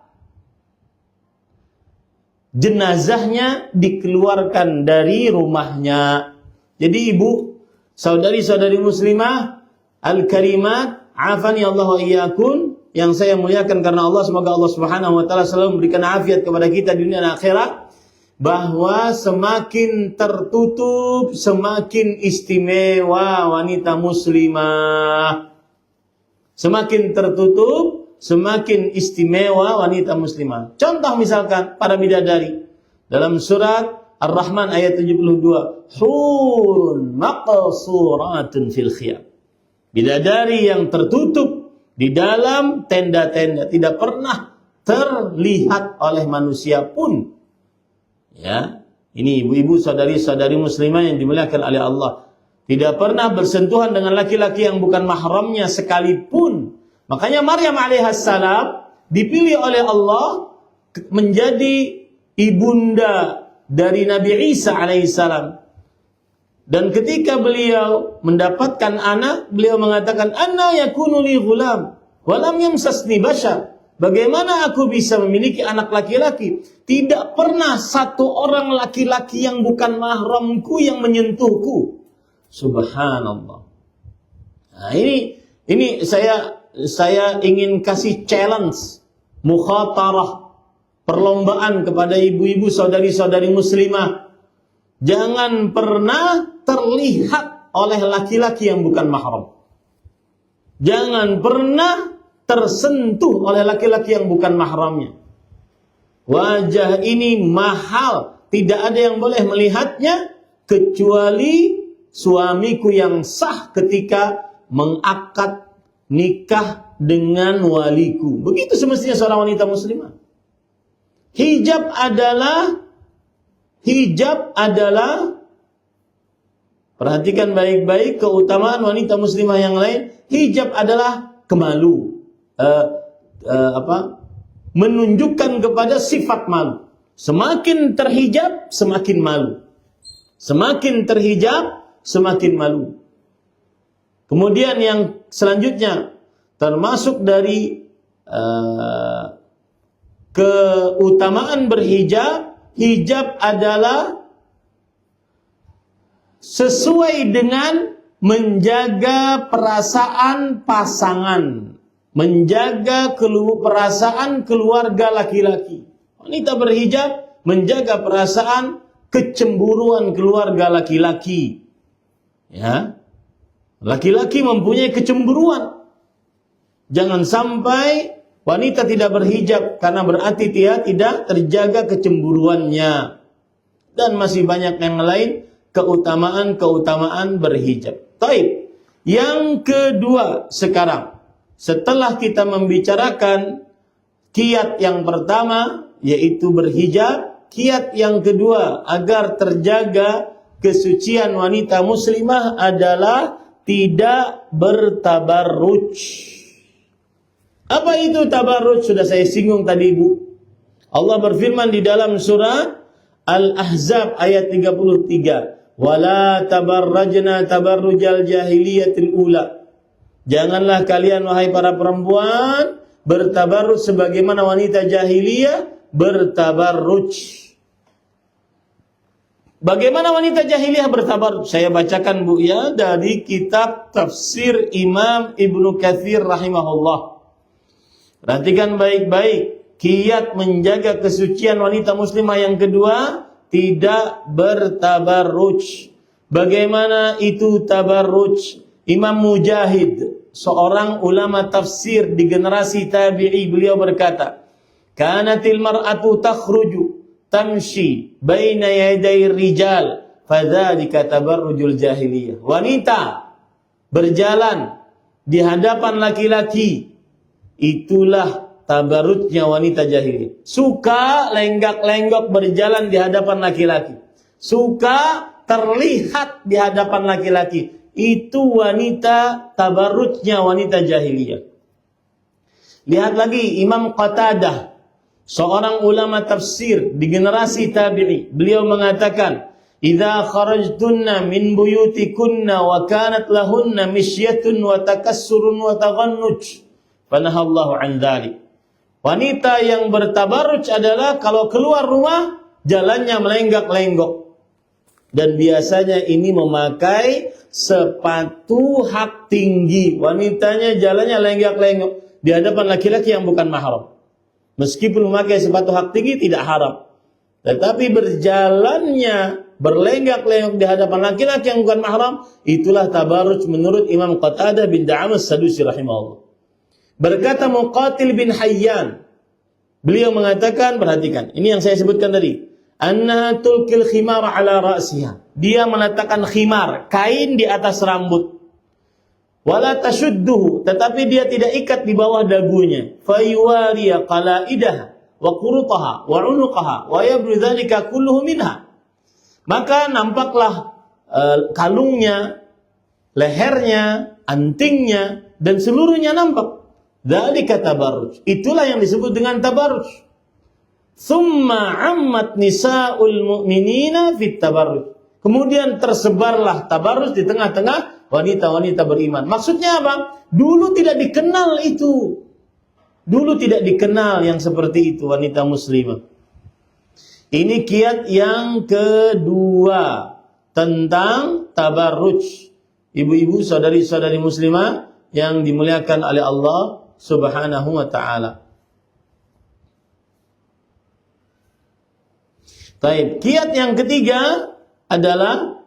jenazahnya dikeluarkan dari rumahnya. Jadi ibu, saudari-saudari muslimah, al-karimat, afani Allah wa iyyakum, yang saya muliakan karena Allah, semoga Allah Subhanahu wa taala selalu memberikan afiat kepada kita di dunia dan akhirat, bahwa semakin tertutup, semakin istimewa wanita muslimah. Semakin tertutup, semakin istimewa wanita muslimah. Contoh misalkan para bidadari dalam surat Ar-Rahman ayat 72, hurun maqsuratun fil khiyam. Bidadari yang tertutup di dalam tenda-tenda, tidak pernah terlihat oleh manusia pun. Ya, ini ibu-ibu, saudari-saudari muslimah yang dimuliakan oleh Allah, tidak pernah bersentuhan dengan laki-laki yang bukan mahramnya sekalipun. Makanya Maryam alaihissalam dipilih oleh Allah menjadi ibunda dari Nabi Isa alaihissalam. Dan ketika beliau mendapatkan anak, beliau mengatakan, "Anna yakunu li ghulam wa lam yamsasni bashar." Bagaimana aku bisa memiliki anak laki-laki? Tidak pernah satu orang laki-laki yang bukan mahramku yang menyentuhku. Subhanallah. Nah, ini saya ingin kasih challenge, mukhatarah, perlombaan kepada ibu-ibu, saudari-saudari muslimah. Jangan pernah terlihat oleh laki-laki yang bukan mahram. Jangan pernah tersentuh oleh laki-laki yang bukan mahramnya. Wajah ini mahal, tidak ada yang boleh melihatnya kecuali suamiku yang sah ketika mengakad nikah dengan waliku. Begitu semestinya seorang wanita muslimah. Hijab adalah perhatikan baik-baik keutamaan wanita muslimah yang lain. Hijab adalah kemalu, menunjukkan kepada sifat malu. Semakin terhijab, semakin malu. Semakin terhijab, semakin malu. Kemudian yang selanjutnya, termasuk dari keutamaan berhijab, hijab adalah sesuai dengan menjaga perasaan pasangan, menjaga perasaan keluarga laki-laki. Wanita berhijab menjaga perasaan kecemburuan keluarga laki-laki. Ya. Laki-laki mempunyai kecemburuan. Jangan sampai wanita tidak berhijab karena berarti dia tidak terjaga kecemburuannya. Dan masih banyak yang lain keutamaan-keutamaan berhijab. Taib. Yang kedua sekarang, setelah kita membicarakan kiat yang pertama yaitu berhijab, kiat yang kedua agar terjaga kesucian wanita muslimah adalah tidak bertabarruj. Apa itu tabarruj? Sudah saya singgung tadi, Ibu. Allah berfirman di dalam surah Al-Ahzab ayat 33, "Wala tabarrajna tabarrujal jahiliyatil ula." Janganlah kalian wahai para perempuan bertabarruj sebagaimana wanita jahiliyah bertabarruj. Bagaimana wanita jahiliyah bertabarruj? Saya bacakan, Bu, ya, dari kitab tafsir Imam Ibnu Katsir rahimahullah. Perhatikan baik-baik. Kiat menjaga kesucian wanita muslimah yang kedua, tidak bertabarruj. Bagaimana itu tabarruj? Imam Mujahid, seorang ulama tafsir di generasi tabi'i, beliau berkata, "Kanatil mar'atu takhruju tamshi baina yaday rijal, fadzalika tabarrujul jahiliyah." Wanita berjalan di hadapan laki-laki, itulah tabarrujnya wanita jahiliyah. Suka lenggak-lenggok berjalan di hadapan laki-laki, suka terlihat di hadapan laki-laki, itu wanita tabarrujnya wanita jahiliyah. Lihat lagi Imam Qatadah, seorang ulama tafsir di generasi tabi'i, beliau mengatakan, "Idza kharajtunna min buyutikunna wa kanat lahunna misyatun wa takassurun wa taghannuj, fanahallahu an dzalik." Wanita yang bertabarruj adalah kalau keluar rumah jalannya melenggak-lenggok. Dan biasanya ini memakai sepatu hak tinggi. Wanitanya jalannya lenggak-lenggok di hadapan laki-laki yang bukan mahram. Meskipun memakai sepatu hak tinggi tidak haram. Tetapi berjalannya berlenggak-lenggok di hadapan laki-laki yang bukan mahram, itulah tabarruj menurut Imam Qatadah bin Da'am as-Sadusi rahimahullah. Berkata Muqatil bin Hayyan, beliau mengatakan, perhatikan, ini yang saya sebutkan tadi, annaha tulkil khimar ala ra'siha. Dia meletakkan khimar, kain di atas rambut. Wala tashudduhu, tetapi dia tidak ikat di bawah dagunya. Fayuwariya qalaidaha wa qurutaha wa unuqaha wa yabru dzalika kulluhu minha. Maka nampaklah kalungnya, lehernya, antingnya, dan seluruhnya nampak. Dzalika tabarruj. Itulah yang disebut dengan tabarruj. Tsumma ammat nisaul mu'minina fit tabarruj. Kemudian tersebarlah tabarruj di tengah-tengah wanita-wanita beriman. Maksudnya apa? Dulu tidak dikenal itu. Dulu tidak dikenal yang seperti itu wanita muslimah. Ini kiat yang kedua tentang tabarruj. Ibu-ibu, saudari-saudari muslimah yang dimuliakan oleh Allah Subhanahu wa ta'ala. Baik, kiat yang ketiga adalah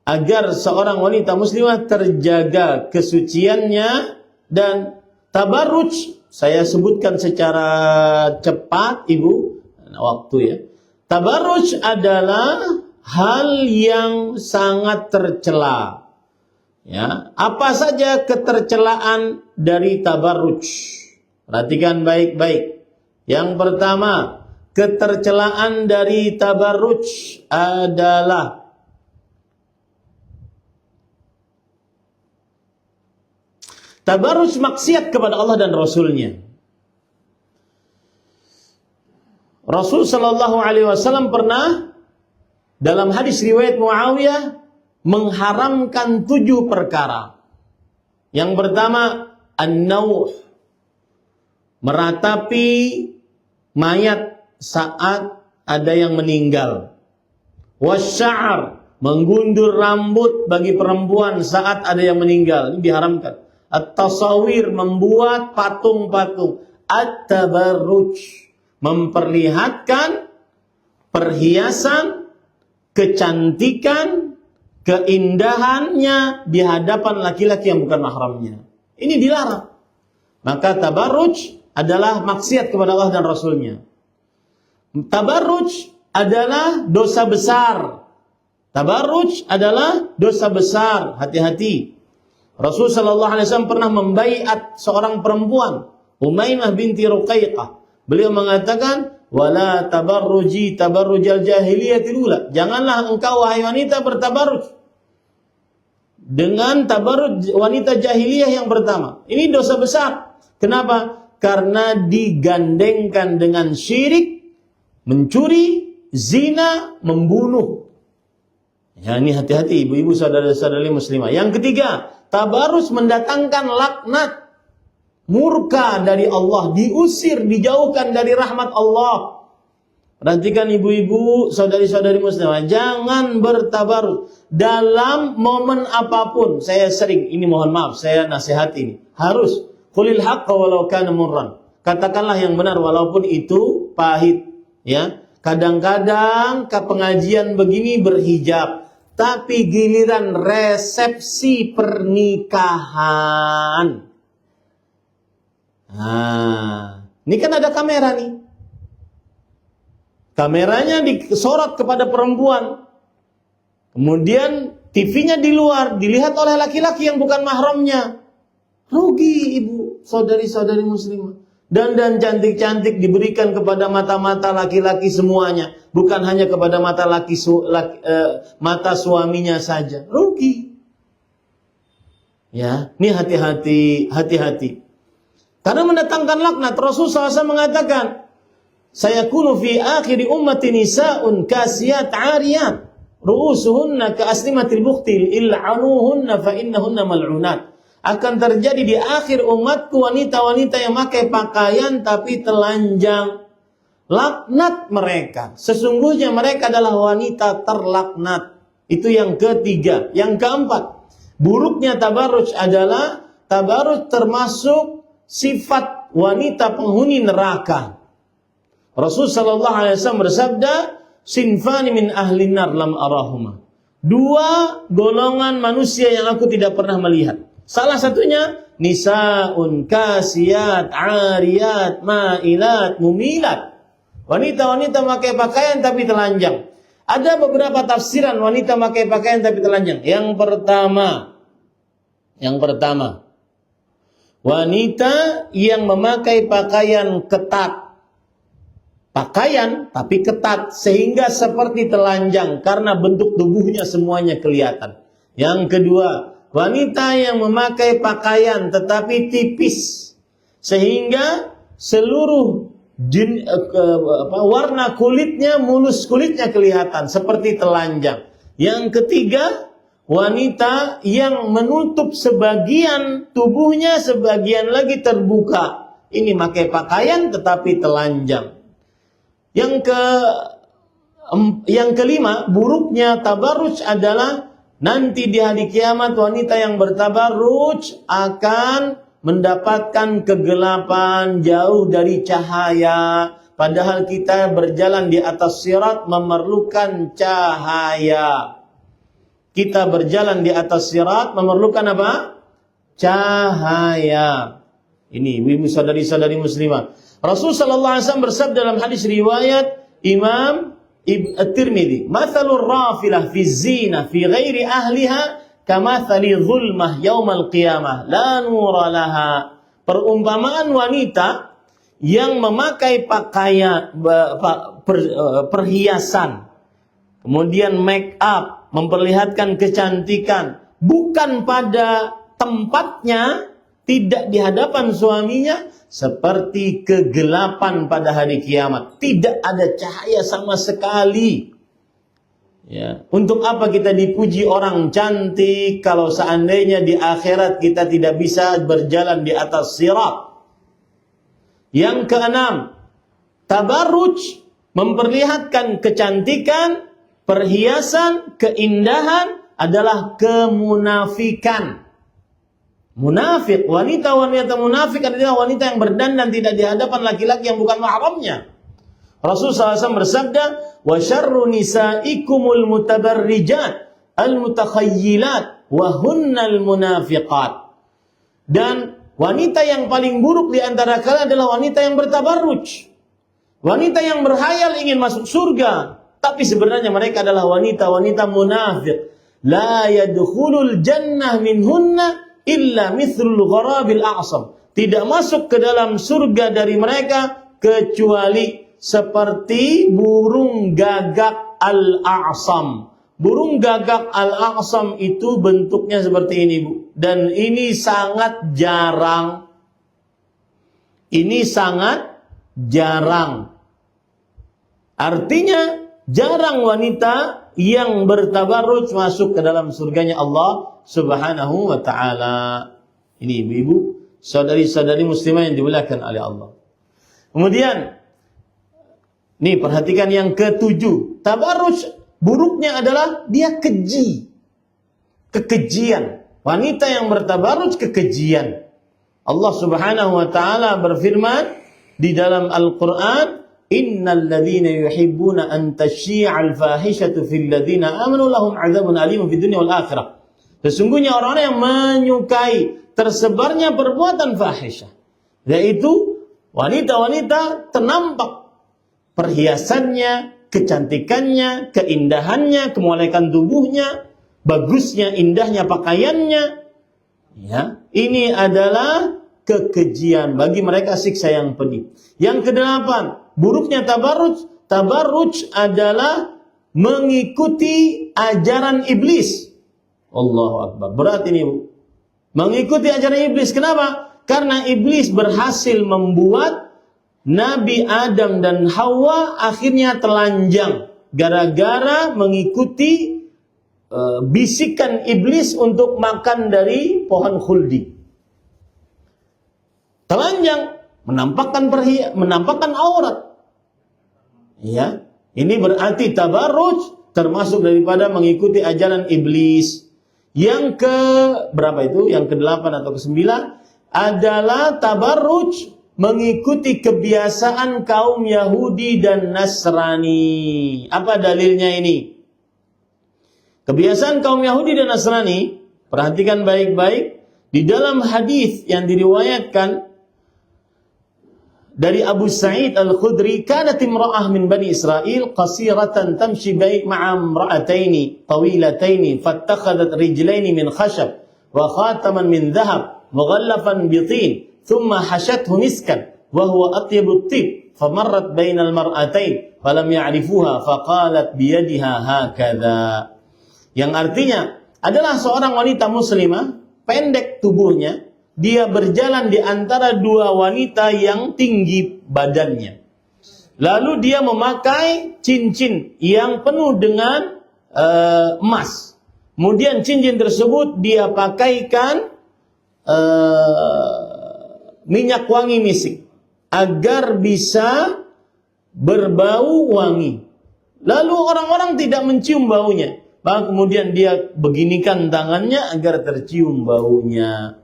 agar seorang wanita muslimah terjaga kesuciannya dan tabarruj. Saya sebutkan secara cepat, Ibu, waktu ya. Tabarruj adalah hal yang sangat tercela. Ya, apa saja ketercelaan dari tabarruj? Perhatikan baik-baik. Yang pertama, ketercelaan dari tabarruj adalah tabarruj maksiat kepada Allah dan Rasulnya. Rasul Shallallahu Alaihi Wasallam pernah dalam hadis riwayat Muawiyah mengharamkan 7 perkara. Yang pertama, an-nawh, meratapi mayat saat ada yang meninggal. Wasya'ar, menggundur rambut bagi perempuan saat ada yang meninggal, ini diharamkan. At-tasawir, membuat patung-patung. At-tabarruj, memperlihatkan perhiasan, kecantikan, keindahannya di hadapan laki-laki yang bukan mahramnya. Ini dilarang. Maka tabarruj adalah maksiat kepada Allah dan Rasulnya. Tabarruj adalah dosa besar. Tabarruj adalah dosa besar. Hati-hati. Rasul sallallahu alaihi wasallam pernah membaiat seorang perempuan, Umaymah binti Ruqaiqah. Beliau mengatakan, wala tabarruji tabarrujal jahiliyatil ula. Janganlah engkau wahai wanita bertabarruj dengan tabarruj wanita jahiliyah yang pertama. Ini dosa besar. Kenapa? Karena digandengkan dengan syirik, mencuri, zina, membunuh. Ya, ini hati-hati ibu-ibu saudara-saudari muslimah. Yang ketiga, tabarruj mendatangkan laknat, murka dari Allah, diusir, dijauhkan dari rahmat Allah. Perhatikan ibu-ibu, saudari-saudari muslimah, jangan bertabarruj dalam momen apapun. Saya sering, ini mohon maaf, saya nasihat ini. Harus qulil haqqa walau kana murran. Katakanlah yang benar walaupun itu pahit, ya. Kadang-kadang ke pengajian begini berhijab, tapi giliran resepsi pernikahan. Nah, ini kan ada kamera nih. Kameranya disorot kepada perempuan. Kemudian TV-nya di luar, dilihat oleh laki-laki yang bukan mahramnya. Rugi ibu, saudari-saudari muslimah. Dan cantik-cantik diberikan kepada mata-mata laki-laki semuanya. Bukan hanya kepada mata mata suaminya saja. Rugi. Ya, ini hati-hati, hati-hati. Karena mendatangkan laknat. Rasulullah SAW mengatakan, sayakunu fi akhiri ummati nisa'un kasiyat 'ariyat ru'usuhunna ka'aslimatil bukhtil il'anuhunna fa innahunna mal'unat. Akan terjadi di akhir umatku wanita-wanita yang pakai pakaian tapi telanjang. Laknat mereka. Sesungguhnya mereka adalah wanita terlaknat. Itu yang ketiga. Yang keempat, buruknya tabarruj adalah tabarruj termasuk sifat wanita penghuni neraka. Rasul sallallahu alaihi wasallam bersabda, sinfani min ahli nar lam arahuma. 2 golongan manusia yang aku tidak pernah melihat. Salah satunya nisaun kasiyat 'ariyat ma'ilat mumilat. Wanita-wanita memakai pakaian tapi telanjang. Ada beberapa tafsiran wanita memakai pakaian tapi telanjang. Yang pertama, wanita yang memakai pakaian ketat. Pakaian tapi ketat sehingga seperti telanjang karena bentuk tubuhnya semuanya kelihatan. Yang kedua, wanita yang memakai pakaian tetapi tipis sehingga seluruh warna kulitnya, mulus kulitnya kelihatan seperti telanjang. Yang ketiga, wanita yang menutup sebagian tubuhnya, sebagian lagi terbuka. Ini pakai pakaian tetapi telanjang. Yang kelima, buruknya tabarruj adalah nanti di hari kiamat wanita yang bertabarruj akan mendapatkan kegelapan jauh dari cahaya. Padahal kita berjalan di atas sirat memerlukan cahaya. Kita berjalan di atas sirat memerlukan apa? Cahaya. Ini ibu saudari-saudari muslimah. Rasul sallallahu alaihi wasallam bersabda dalam hadis riwayat Imam At-Tirmidzi, "Matsalur rafilah fi zina fi ghairi ahliha kamatsali zulmah yaumal qiyamah la nura laha." Perumpamaan wanita yang memakai pakaian perhiasan, kemudian make up, memperlihatkan kecantikan, bukan pada tempatnya, tidak di hadapan suaminya, seperti kegelapan pada hari kiamat. Tidak ada cahaya sama sekali. Ya. Untuk apa kita dipuji orang cantik kalau seandainya di akhirat kita tidak bisa berjalan di atas sirat? Yang keenam, tabarruj, memperlihatkan kecantikan, perhiasan, keindahan adalah kemunafikan. Munafik, wanita-wanita munafik adalah wanita yang berdandan tidak di hadapan laki-laki yang bukan mahramnya. Rasulullah SAW bersabda, "Wa syarru nisaikumul mutabarrijat al-mutakhayyilat wa hunnal munafiqat." Dan wanita yang paling buruk di antara kalian adalah wanita yang bertabarruj. Wanita yang berhayal ingin masuk surga, tapi sebenarnya mereka adalah wanita-wanita munafik. La yadkhulul jannah minhunna illa mithlul gharabil a'sam. Tidak masuk ke dalam surga dari mereka kecuali seperti burung gagak al-a'sam. Burung gagak al-a'sam itu bentuknya seperti ini, Bu. Dan ini sangat jarang. Ini sangat jarang. Artinya jarang wanita yang bertabarruj masuk ke dalam surganya Allah Subhanahu wa ta'ala. Ini ibu-ibu, saudari-saudari muslimah yang dimuliakan oleh Allah. Kemudian, nih perhatikan yang ketujuh. Tabarruj buruknya adalah dia keji. Kekejian. Wanita yang bertabarruj kekejian. Allah Subhanahu wa ta'ala berfirman di dalam Al-Quran, "Innal ladzina yuhibbuna an tasyi'al fahishatu fil ladzina amanu lahum 'adzabun alimun fid dunya wal akhirah." Sesungguhnya orang-orang yang menyukai tersebarnya perbuatan fahisyah, yaitu wanita-wanita ternampak perhiasannya, kecantikannya, keindahannya, kemolekan tubuhnya, bagusnya, indahnya pakaiannya. Ya, ini adalah kekejian, bagi mereka siksa yang pedih. Yang kedelapan, buruknya tabarruj. Tabarruj adalah mengikuti ajaran iblis. Allahu Akbar. Berat ini, Bu. Mengikuti ajaran iblis. Kenapa? Karena iblis berhasil membuat Nabi Adam dan Hawa akhirnya telanjang gara-gara mengikuti bisikan iblis untuk makan dari pohon khuldi. Telanjang, menampakkan aurat. Ya, ini berarti tabarruj termasuk daripada mengikuti ajaran iblis. Yang ke berapa itu? Yang ke-8 atau ke-9 adalah tabarruj mengikuti kebiasaan kaum Yahudi dan Nasrani. Apa dalilnya ini? Kebiasaan kaum Yahudi dan Nasrani, perhatikan baik-baik, di dalam hadis yang diriwayatkan dari Abu Sa'id Al-Khudri, kanat imra'ah min Bani Israel qasiratan tamshi ma'a imra'ataini tawilataini fattakhadhat rijlaini min khashab wa khataman min dhahab mughallafan bi tin thumma hashathu miskan wa huwa atyabu at-tib famarrat bainal mar'atain falam ya'rifuha faqalat bi yadiha hakadha. Yang artinya adalah seorang wanita muslimah, pendek tubuhnya, dia berjalan di antara dua wanita yang tinggi badannya. Lalu dia memakai cincin yang penuh dengan emas. Kemudian cincin tersebut dia pakaikan minyak wangi misik agar bisa berbau wangi. Lalu orang-orang tidak mencium baunya. Maka kemudian dia beginikan tangannya agar tercium baunya.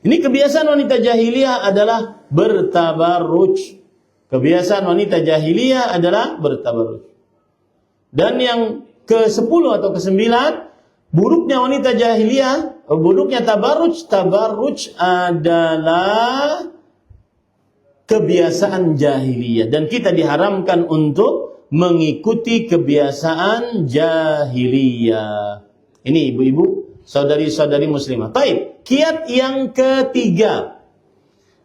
Ini kebiasaan wanita jahiliyah adalah bertabarruj. Kebiasaan wanita jahiliyah adalah bertabarruj. Dan yang ke-10 atau ke-9, buruknya wanita jahiliyah, buruknya tabarruj. Tabarruj adalah kebiasaan jahiliyah. Dan kita diharamkan untuk mengikuti kebiasaan jahiliyah. Ini ibu-ibu, saudari-saudari muslimah. Baik, kiat yang ketiga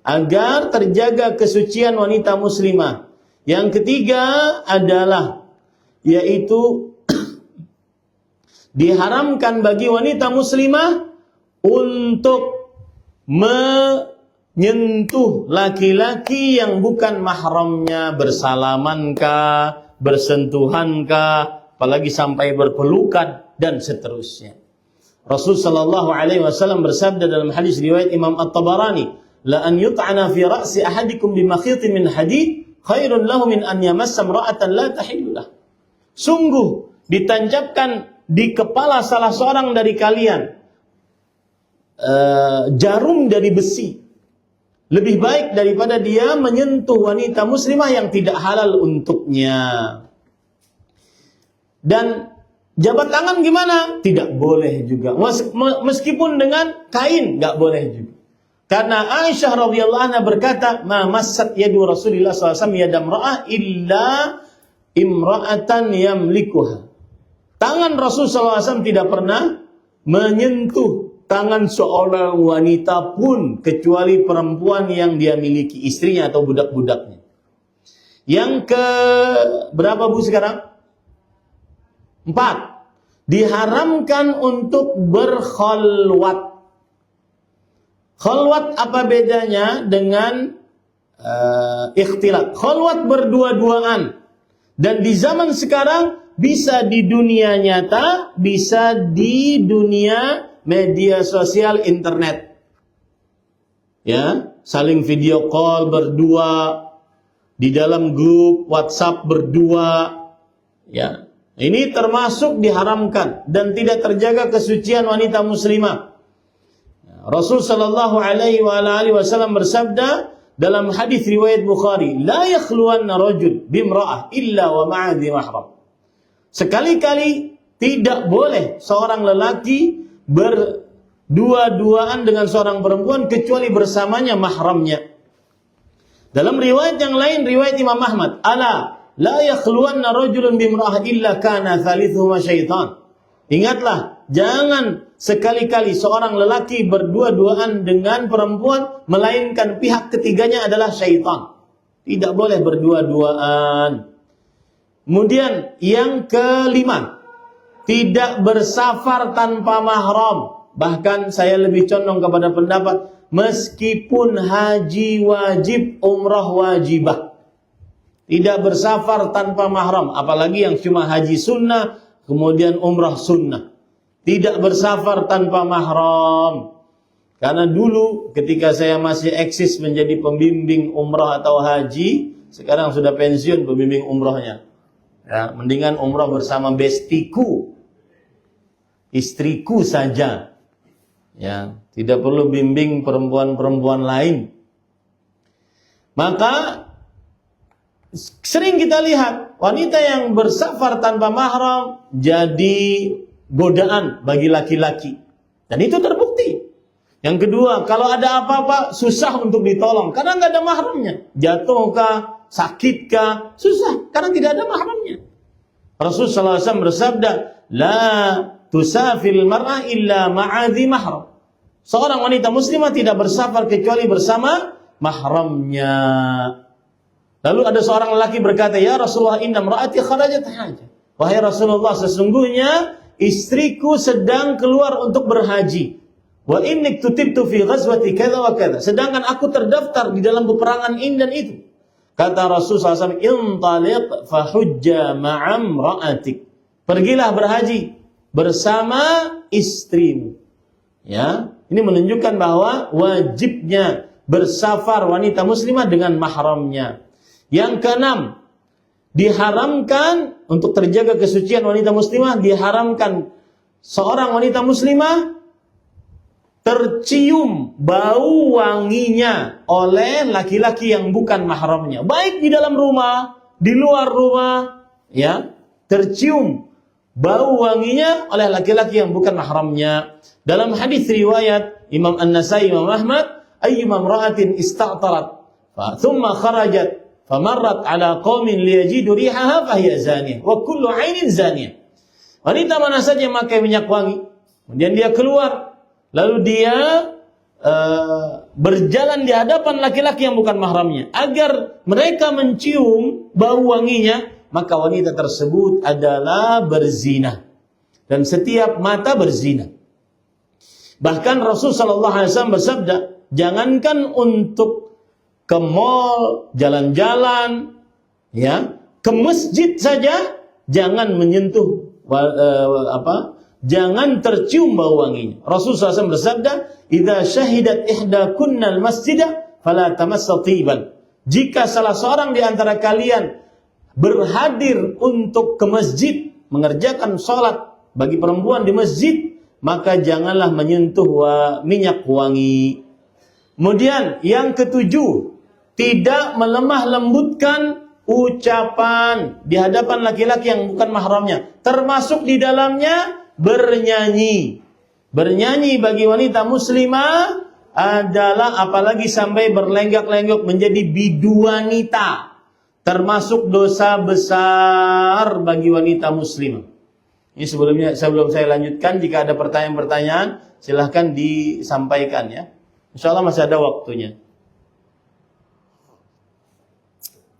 agar terjaga kesucian wanita muslimah. Yang ketiga adalah yaitu diharamkan bagi wanita muslimah untuk menyentuh laki-laki yang bukan mahramnya, bersalaman-kah, bersentuhan-kah, apalagi sampai berpelukan dan seterusnya. Rasul sallallahu alaihi wasallam bersabda dalam hadis riwayat Imam At-Tabarani, "La an yut'ana fi ra'si ahadikum bimakhitin min hadid khairun lahu min an yamassa imra'atan la tahillu." Sungguh ditancapkan di kepala salah seorang dari kalian jarum dari besi lebih baik daripada dia menyentuh wanita muslimah yang tidak halal untuknya. Dan jabat tangan gimana? Tidak boleh juga. Meskipun dengan kain nggak boleh juga. Karena Aisyah radhiyallahu anha berkata, "Ma massat yadu Rasulillah sallallahu alaihi wasallam yada imra'ah illa imra'atan yamlikuha." Tangan Rasul sallallahu alaihi wasallam tidak pernah menyentuh tangan seorang wanita pun kecuali perempuan yang dia miliki, istrinya atau budak-budaknya. Yang ke berapa Bu sekarang? 4. Diharamkan untuk berkhalwat. Khalwat apa bedanya dengan ikhtilat? Khalwat berdua-duaan. Dan di zaman sekarang bisa di dunia nyata, bisa di dunia media sosial internet. Ya, saling video call berdua, di dalam grup WhatsApp berdua. Ya, ini termasuk diharamkan dan tidak terjaga kesucian wanita muslimah. Rasul sallallahu alaihi wasallam bersabda dalam hadis riwayat Bukhari, "La yakhluwanna rajul bimra'ah illa wa ma'a dhi mahram." Sekali-kali tidak boleh seorang lelaki berdua-duaan dengan seorang perempuan kecuali bersamanya mahramnya. Dalam riwayat yang lain, riwayat Imam Ahmad, "Ala la yakhluwanna rajulun bimra'ah illa kana thalithuhuma syaitan." Ingatlah, jangan sekali-kali seorang lelaki berdua-duaan dengan perempuan melainkan pihak ketiganya adalah syaitan. Tidak boleh berdua-duaan. Kemudian yang kelima, tidak bersafar tanpa mahram. Bahkan saya lebih condong kepada pendapat meskipun haji wajib, umrah wajibah, tidak bersafar tanpa mahram. Apalagi yang cuma haji sunnah, kemudian umrah sunnah, tidak bersafar tanpa mahram. Karena dulu ketika saya masih eksis menjadi pembimbing umrah atau haji, sekarang sudah pensiun pembimbing umrahnya. Ya, mendingan umrah bersama bestiku, istriku saja. Ya, tidak perlu bimbing perempuan-perempuan lain. Maka sering kita lihat wanita yang bersafar tanpa mahram jadi godaan bagi laki-laki. Dan itu terbukti. Yang kedua, kalau ada apa-apa susah untuk ditolong karena nggak ada mahramnya. Jatuhkah, sakitkah, susah karena tidak ada mahramnya. Rasulullah SAW bersabda, "La tusafil mar'ah illa ma'adhi mahram." Seorang wanita muslimah tidak bersafar kecuali bersama mahramnya. Lalu ada seorang lelaki berkata, "Ya Rasulullah, inna imra'ati kharajat hajah." Wahai Rasulullah, sesungguhnya istriku sedang keluar untuk berhaji. Wa inni kutibtu fi ghazwati kadza wa kadza. Sedangkan aku terdaftar di dalam peperangan ini dan itu. Kata Rasulullah SAW, "Intaliq fahujja ma'am ra'atik." Pergilah berhaji bersama istrimu. Ya, ini menunjukkan bahwa wajibnya bersafar wanita muslimah dengan mahramnya. Yang keenam, diharamkan untuk terjaga kesucian wanita muslimah, diharamkan seorang wanita muslimah tercium bau wanginya oleh laki-laki yang bukan mahramnya, baik di dalam rumah, di luar rumah, ya, tercium bau wanginya oleh laki-laki yang bukan mahramnya. Dalam hadis riwayat Imam An-Nasai, Imam Ahmad, ayyuma imra'atin ista'tarat thumma kharajat famarrat ala qaumin liyajidu rihaha fahiya zaniyah wa kullu 'ainin zaniyah. Wanita mana saja yang memakai minyak wangi, kemudian dia keluar, lalu dia berjalan di hadapan laki-laki yang bukan mahramnya, agar mereka mencium bau wanginya, maka wanita tersebut adalah berzina. Dan setiap mata berzina. Bahkan Rasul sallallahu alaihi wasallam bersabda, jangankan untuk ke mall, jalan-jalan, ya, ke masjid saja jangan menyentuh jangan tercium bau wanginya. Rasulullah SAW bersabda, "Idza syahidat ihdakunna al-masjida fala tamassa tiban." Jika salah seorang di antara kalian berhadir untuk ke masjid, mengerjakan salat bagi perempuan di masjid, maka janganlah menyentuh minyak wangi. Kemudian yang ketujuh, tidak melemah lembutkan ucapan di hadapan laki-laki yang bukan mahramnya, termasuk di dalamnya bernyanyi. Bernyanyi bagi wanita muslimah adalah, apalagi sampai berlenggak-lenggok menjadi biduanita, termasuk dosa besar bagi wanita muslimah. Ini sebelum saya lanjutkan, jika ada pertanyaan-pertanyaan silahkan disampaikan ya. Insyaallah masih ada waktunya.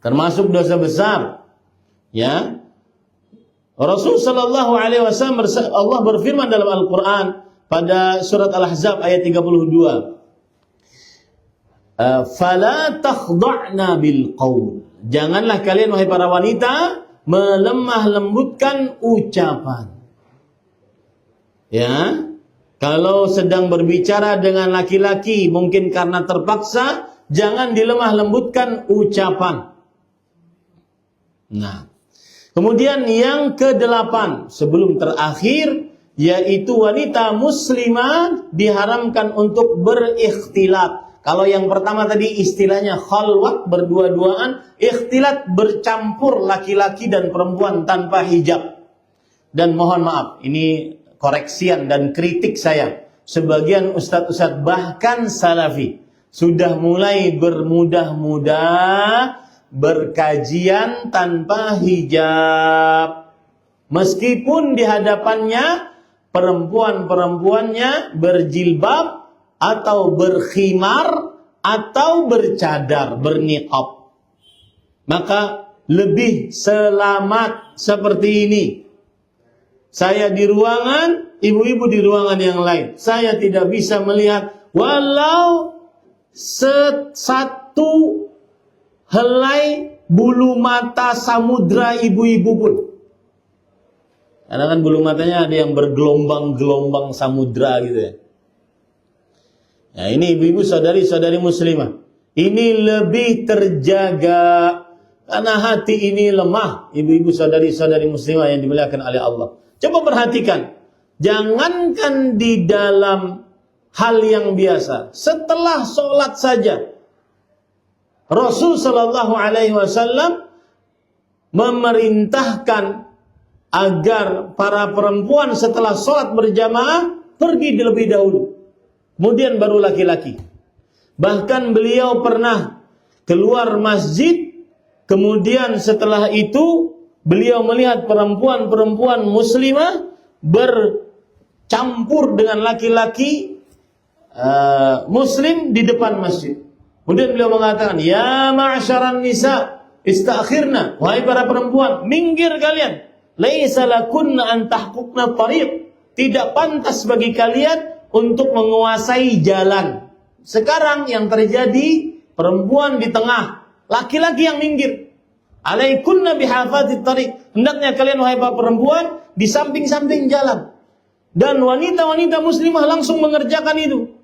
Termasuk dosa besar, ya. Rasul sallallahu alaihi wasallam, Allah berfirman dalam Al-Qur'an pada surat Al-Ahzab ayat 32. Fala takhda'na bil qaul. Janganlah kalian wahai para wanita melemah lembutkan ucapan. Ya. Kalau sedang berbicara dengan laki-laki mungkin karena terpaksa, jangan dilemah lembutkan ucapan. Nah, kemudian yang ke-8 sebelum terakhir, yaitu wanita muslimah diharamkan untuk berikhtilat. Kalau yang pertama tadi istilahnya khalwat, berdua-duaan, ikhtilat bercampur laki-laki dan perempuan tanpa hijab. Dan mohon maaf, ini koreksian dan kritik saya. Sebagian ustadz-ustadz bahkan salafi sudah mulai bermudah-mudah berkajian tanpa hijab, meskipun di hadapannya perempuan-perempuannya berjilbab atau berkhimar atau bercadar, berniqab. Maka lebih selamat seperti ini. Saya di ruangan, ibu-ibu di ruangan yang lain. Saya tidak bisa melihat walau satu helai bulu mata samudra ibu-ibu pun. Karena kan bulu matanya ada yang bergelombang-gelombang samudra gitu ya. Nah ini ibu-ibu saudari-saudari muslimah, ini lebih terjaga karena hati ini lemah. Ibu-ibu saudari-saudari muslimah yang dimuliakan oleh Allah, coba perhatikan, jangankan di dalam hal yang biasa, setelah sholat saja Rasul sallallahu alaihi wasallam memerintahkan agar para perempuan setelah sholat berjamaah pergi terlebih dahulu, kemudian baru laki-laki. Bahkan beliau pernah keluar masjid, kemudian setelah itu beliau melihat perempuan-perempuan muslimah bercampur dengan laki-laki muslim di depan masjid. Kemudian beliau mengatakan, ya ma'asyaran nisa, istakhirna, wahai para perempuan, minggir kalian. Laisa lakunna an tahquqna tariq. Tidak pantas bagi kalian untuk menguasai jalan. Sekarang yang terjadi, perempuan di tengah, laki-laki yang minggir. Alaikunna bihafadit tariq. Hendaknya kalian wahai para perempuan di samping-samping jalan. Dan wanita-wanita muslimah langsung mengerjakan itu.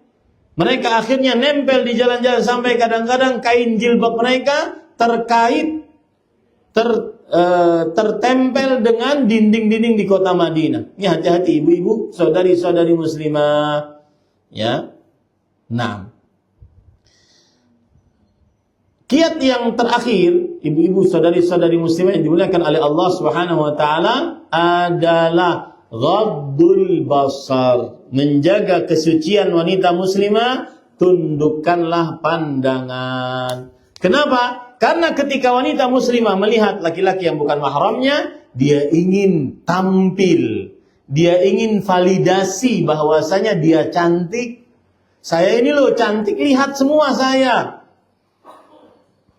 Mereka akhirnya nempel di jalan-jalan sampai kadang-kadang kain jilbab mereka tertempel dengan dinding-dinding di kota Madinah. Ini hati-hati ibu-ibu, saudari-saudari muslimah. Ya. Nah. Kiat yang terakhir, ibu-ibu saudari-saudari muslimah yang dimuliakan oleh Allah Subhanahu wa taala adalah ghaddul basar, menjaga kesucian wanita muslimah, tundukkanlah pandangan. Kenapa? Karena ketika wanita muslimah melihat laki-laki yang bukan mahramnya, dia ingin tampil, dia ingin validasi bahwasanya dia cantik. Saya ini loh cantik, lihat semua saya.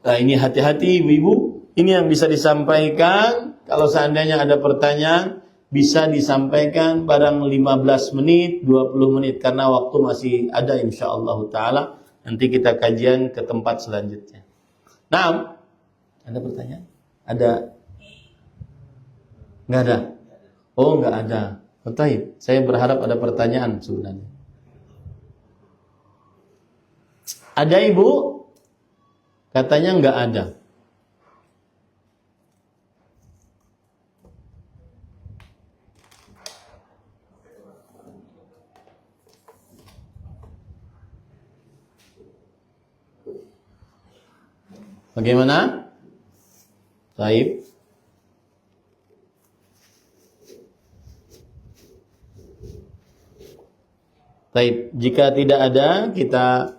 Nah ini hati-hati ibu-ibu, ini yang bisa disampaikan. Kalau seandainya ada pertanyaan, bisa disampaikan barang 15 menit, 20 menit. Karena waktu masih ada insyaallah ta'ala. Nanti kita kajian ke tempat selanjutnya. Nah, ada pertanyaan? Ada? Nggak ada? Oh, nggak ada. Baik, saya berharap ada pertanyaan sebenarnya. Ada ibu? Katanya nggak ada. Bagaimana? Baik. Baik, jika tidak ada kita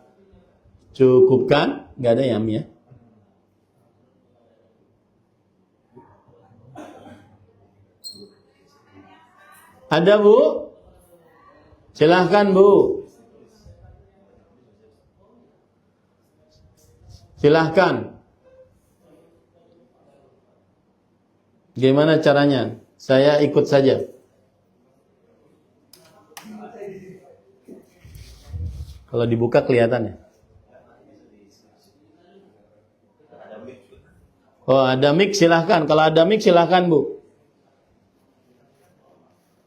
cukupkan, nggak ada ya. Ada Bu? Silahkan Bu. Silahkan. Gimana caranya? Saya ikut saja. Kalau dibuka kelihatan ya. Oh ada mic silahkan. Kalau ada mic silahkan Bu.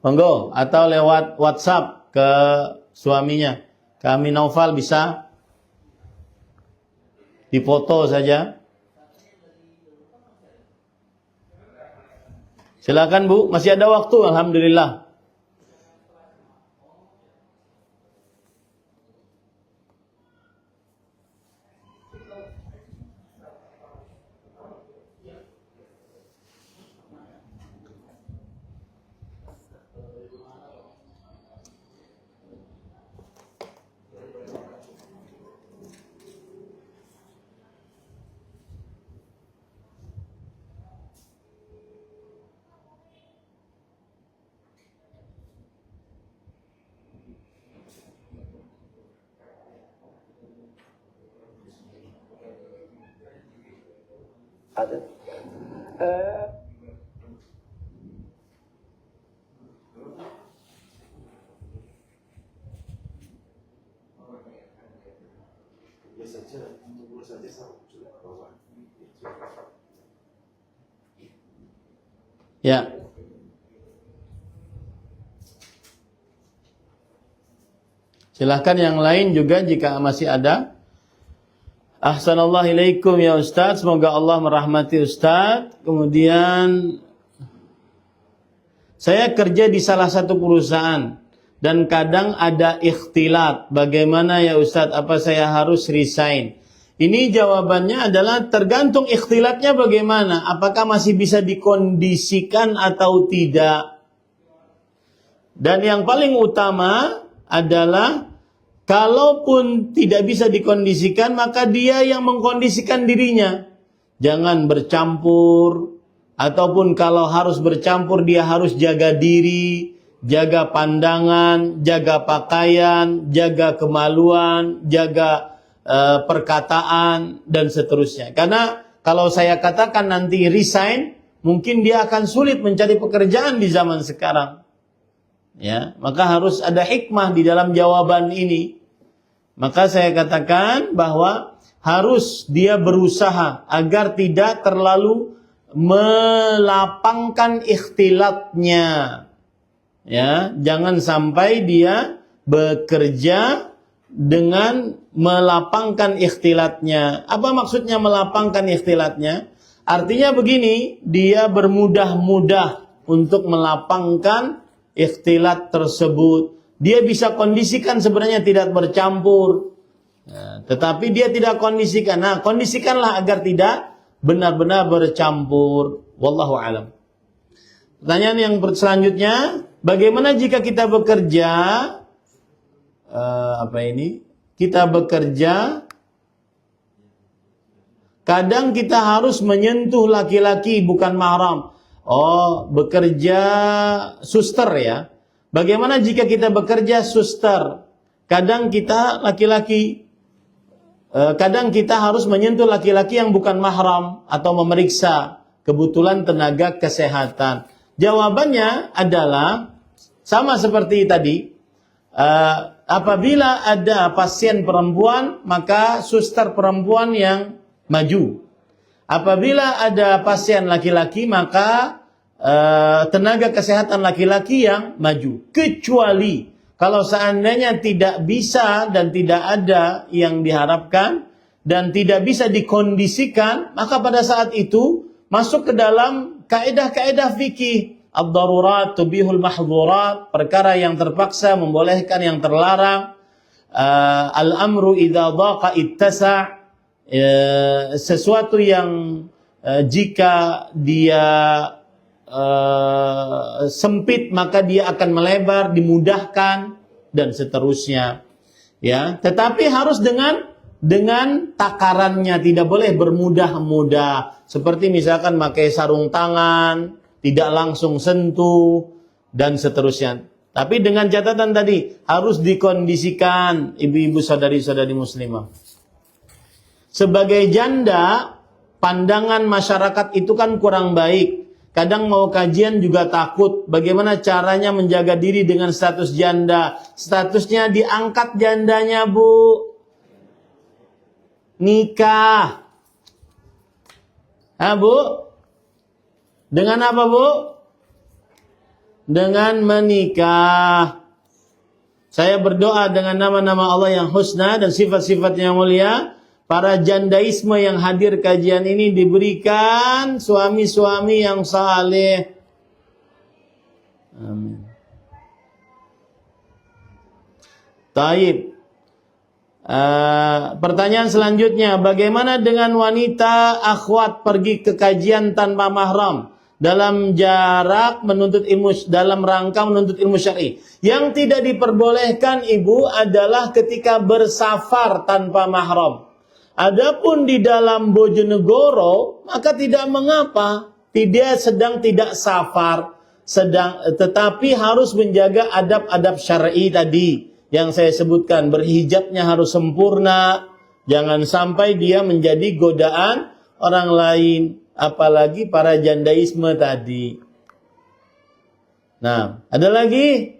Monggo. Atau lewat WhatsApp ke suaminya. Kami Naufal bisa difoto saja. Silakan Bu, masih ada waktu alhamdulillah. Ada. Ya. Silahkan yang lain juga jika masih ada. Ahsanallahu ilaikum ya Ustaz, semoga Allah merahmati Ustaz. Kemudian saya kerja di salah satu perusahaan dan kadang ada ikhtilat. Bagaimana ya Ustaz, apa saya harus resign? Ini jawabannya adalah tergantung ikhtilatnya bagaimana. Apakah masih bisa dikondisikan atau tidak? Dan yang paling utama adalah kalaupun tidak bisa dikondisikan, maka dia yang mengkondisikan dirinya. Jangan bercampur, ataupun kalau harus bercampur dia harus jaga diri, jaga pandangan, jaga pakaian, jaga kemaluan, jaga perkataan, dan seterusnya. Karena kalau saya katakan nanti resign, mungkin dia akan sulit mencari pekerjaan di zaman sekarang. Ya, maka harus ada hikmah di dalam jawaban ini. Maka saya katakan bahwa harus dia berusaha agar tidak terlalu melapangkan ikhtilatnya. Ya, jangan sampai dia bekerja dengan melapangkan ikhtilatnya. Apa maksudnya melapangkan ikhtilatnya? Artinya begini, dia bermudah-mudah untuk melapangkan ikhtilat tersebut. Dia bisa kondisikan sebenarnya tidak bercampur. Nah, tetapi dia tidak kondisikan. Nah, kondisikanlah agar tidak benar-benar bercampur. Wallahu alam. Pertanyaan yang selanjutnya, bagaimana jika kita bekerja kita bekerja Kadang kita harus menyentuh laki-laki bukan mahram. Oh, bekerja suster ya. Bagaimana jika kita bekerja suster? Kadang kita laki-laki, kadang kita harus menyentuh laki-laki yang bukan mahram atau memeriksa kebutuhan tenaga kesehatan. Jawabannya adalah sama seperti tadi. Apabila ada pasien perempuan, maka suster perempuan yang maju. Apabila ada pasien laki-laki, maka tenaga kesehatan laki-laki yang maju. Kecuali kalau seandainya tidak bisa dan tidak ada yang diharapkan dan tidak bisa dikondisikan, maka pada saat itu masuk ke dalam kaedah-kaedah fikih. Ad-darurat tubihul mahdhurat, perkara yang terpaksa membolehkan yang terlarang. Al-amru idza dhaqa ittasa', sesuatu yang jika dia sempit maka dia akan melebar, dimudahkan dan seterusnya. Ya, tetapi harus dengan takarannya, tidak boleh bermudah-mudah. Seperti misalkan pakai sarung tangan, tidak langsung sentuh, dan seterusnya. Tapi dengan catatan tadi, harus dikondisikan ibu-ibu saudari-saudari muslimah. Sebagai janda, pandangan masyarakat itu kan kurang baik. Kadang mau kajian juga takut. Bagaimana caranya menjaga diri dengan status janda? Statusnya diangkat jandanya, Bu. Nikah. Bu? Dengan apa, Bu? Dengan menikah. Saya berdoa dengan nama-nama Allah yang husna dan sifat-sifatnya yang mulia. Para jandaisme yang hadir kajian ini diberikan suami-suami yang saleh. Amin. Taib. Pertanyaan selanjutnya, bagaimana dengan wanita akhwat pergi ke kajian tanpa mahram dalam jarak menuntut ilmu, dalam rangka menuntut ilmu syar'i? Yang tidak diperbolehkan ibu adalah ketika bersafar tanpa mahram. Adapun di dalam Bojonegoro maka tidak mengapa, dia sedang tidak safar, tetapi harus menjaga adab-adab syar'i tadi yang saya sebutkan. Berhijabnya harus sempurna, jangan sampai dia menjadi godaan orang lain, apalagi para jandaisme tadi. Nah, ada lagi?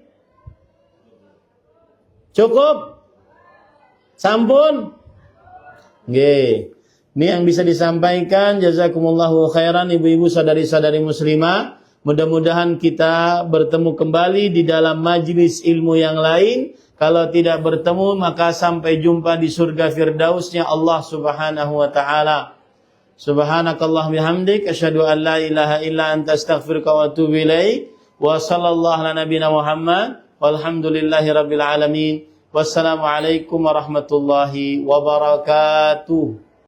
Cukup? Sampun? Nggih. Ini yang bisa disampaikan. Jazakumullahu khairan ibu-ibu saudari-saudari muslimah. Mudah-mudahan kita bertemu kembali di dalam majlis ilmu yang lain. Kalau tidak bertemu maka sampai jumpa di surga firdausnya Allah Subhanahu wa taala. Subhanakallah bihamdik asyhadu an la ilaha illa anta astaghfiruka wa atubu ilaik. Wa sallallahu ala nabiyina Muhammad walhamdulillahi rabbil alamin. Wassalamualaikum warahmatullahi wabarakatuh.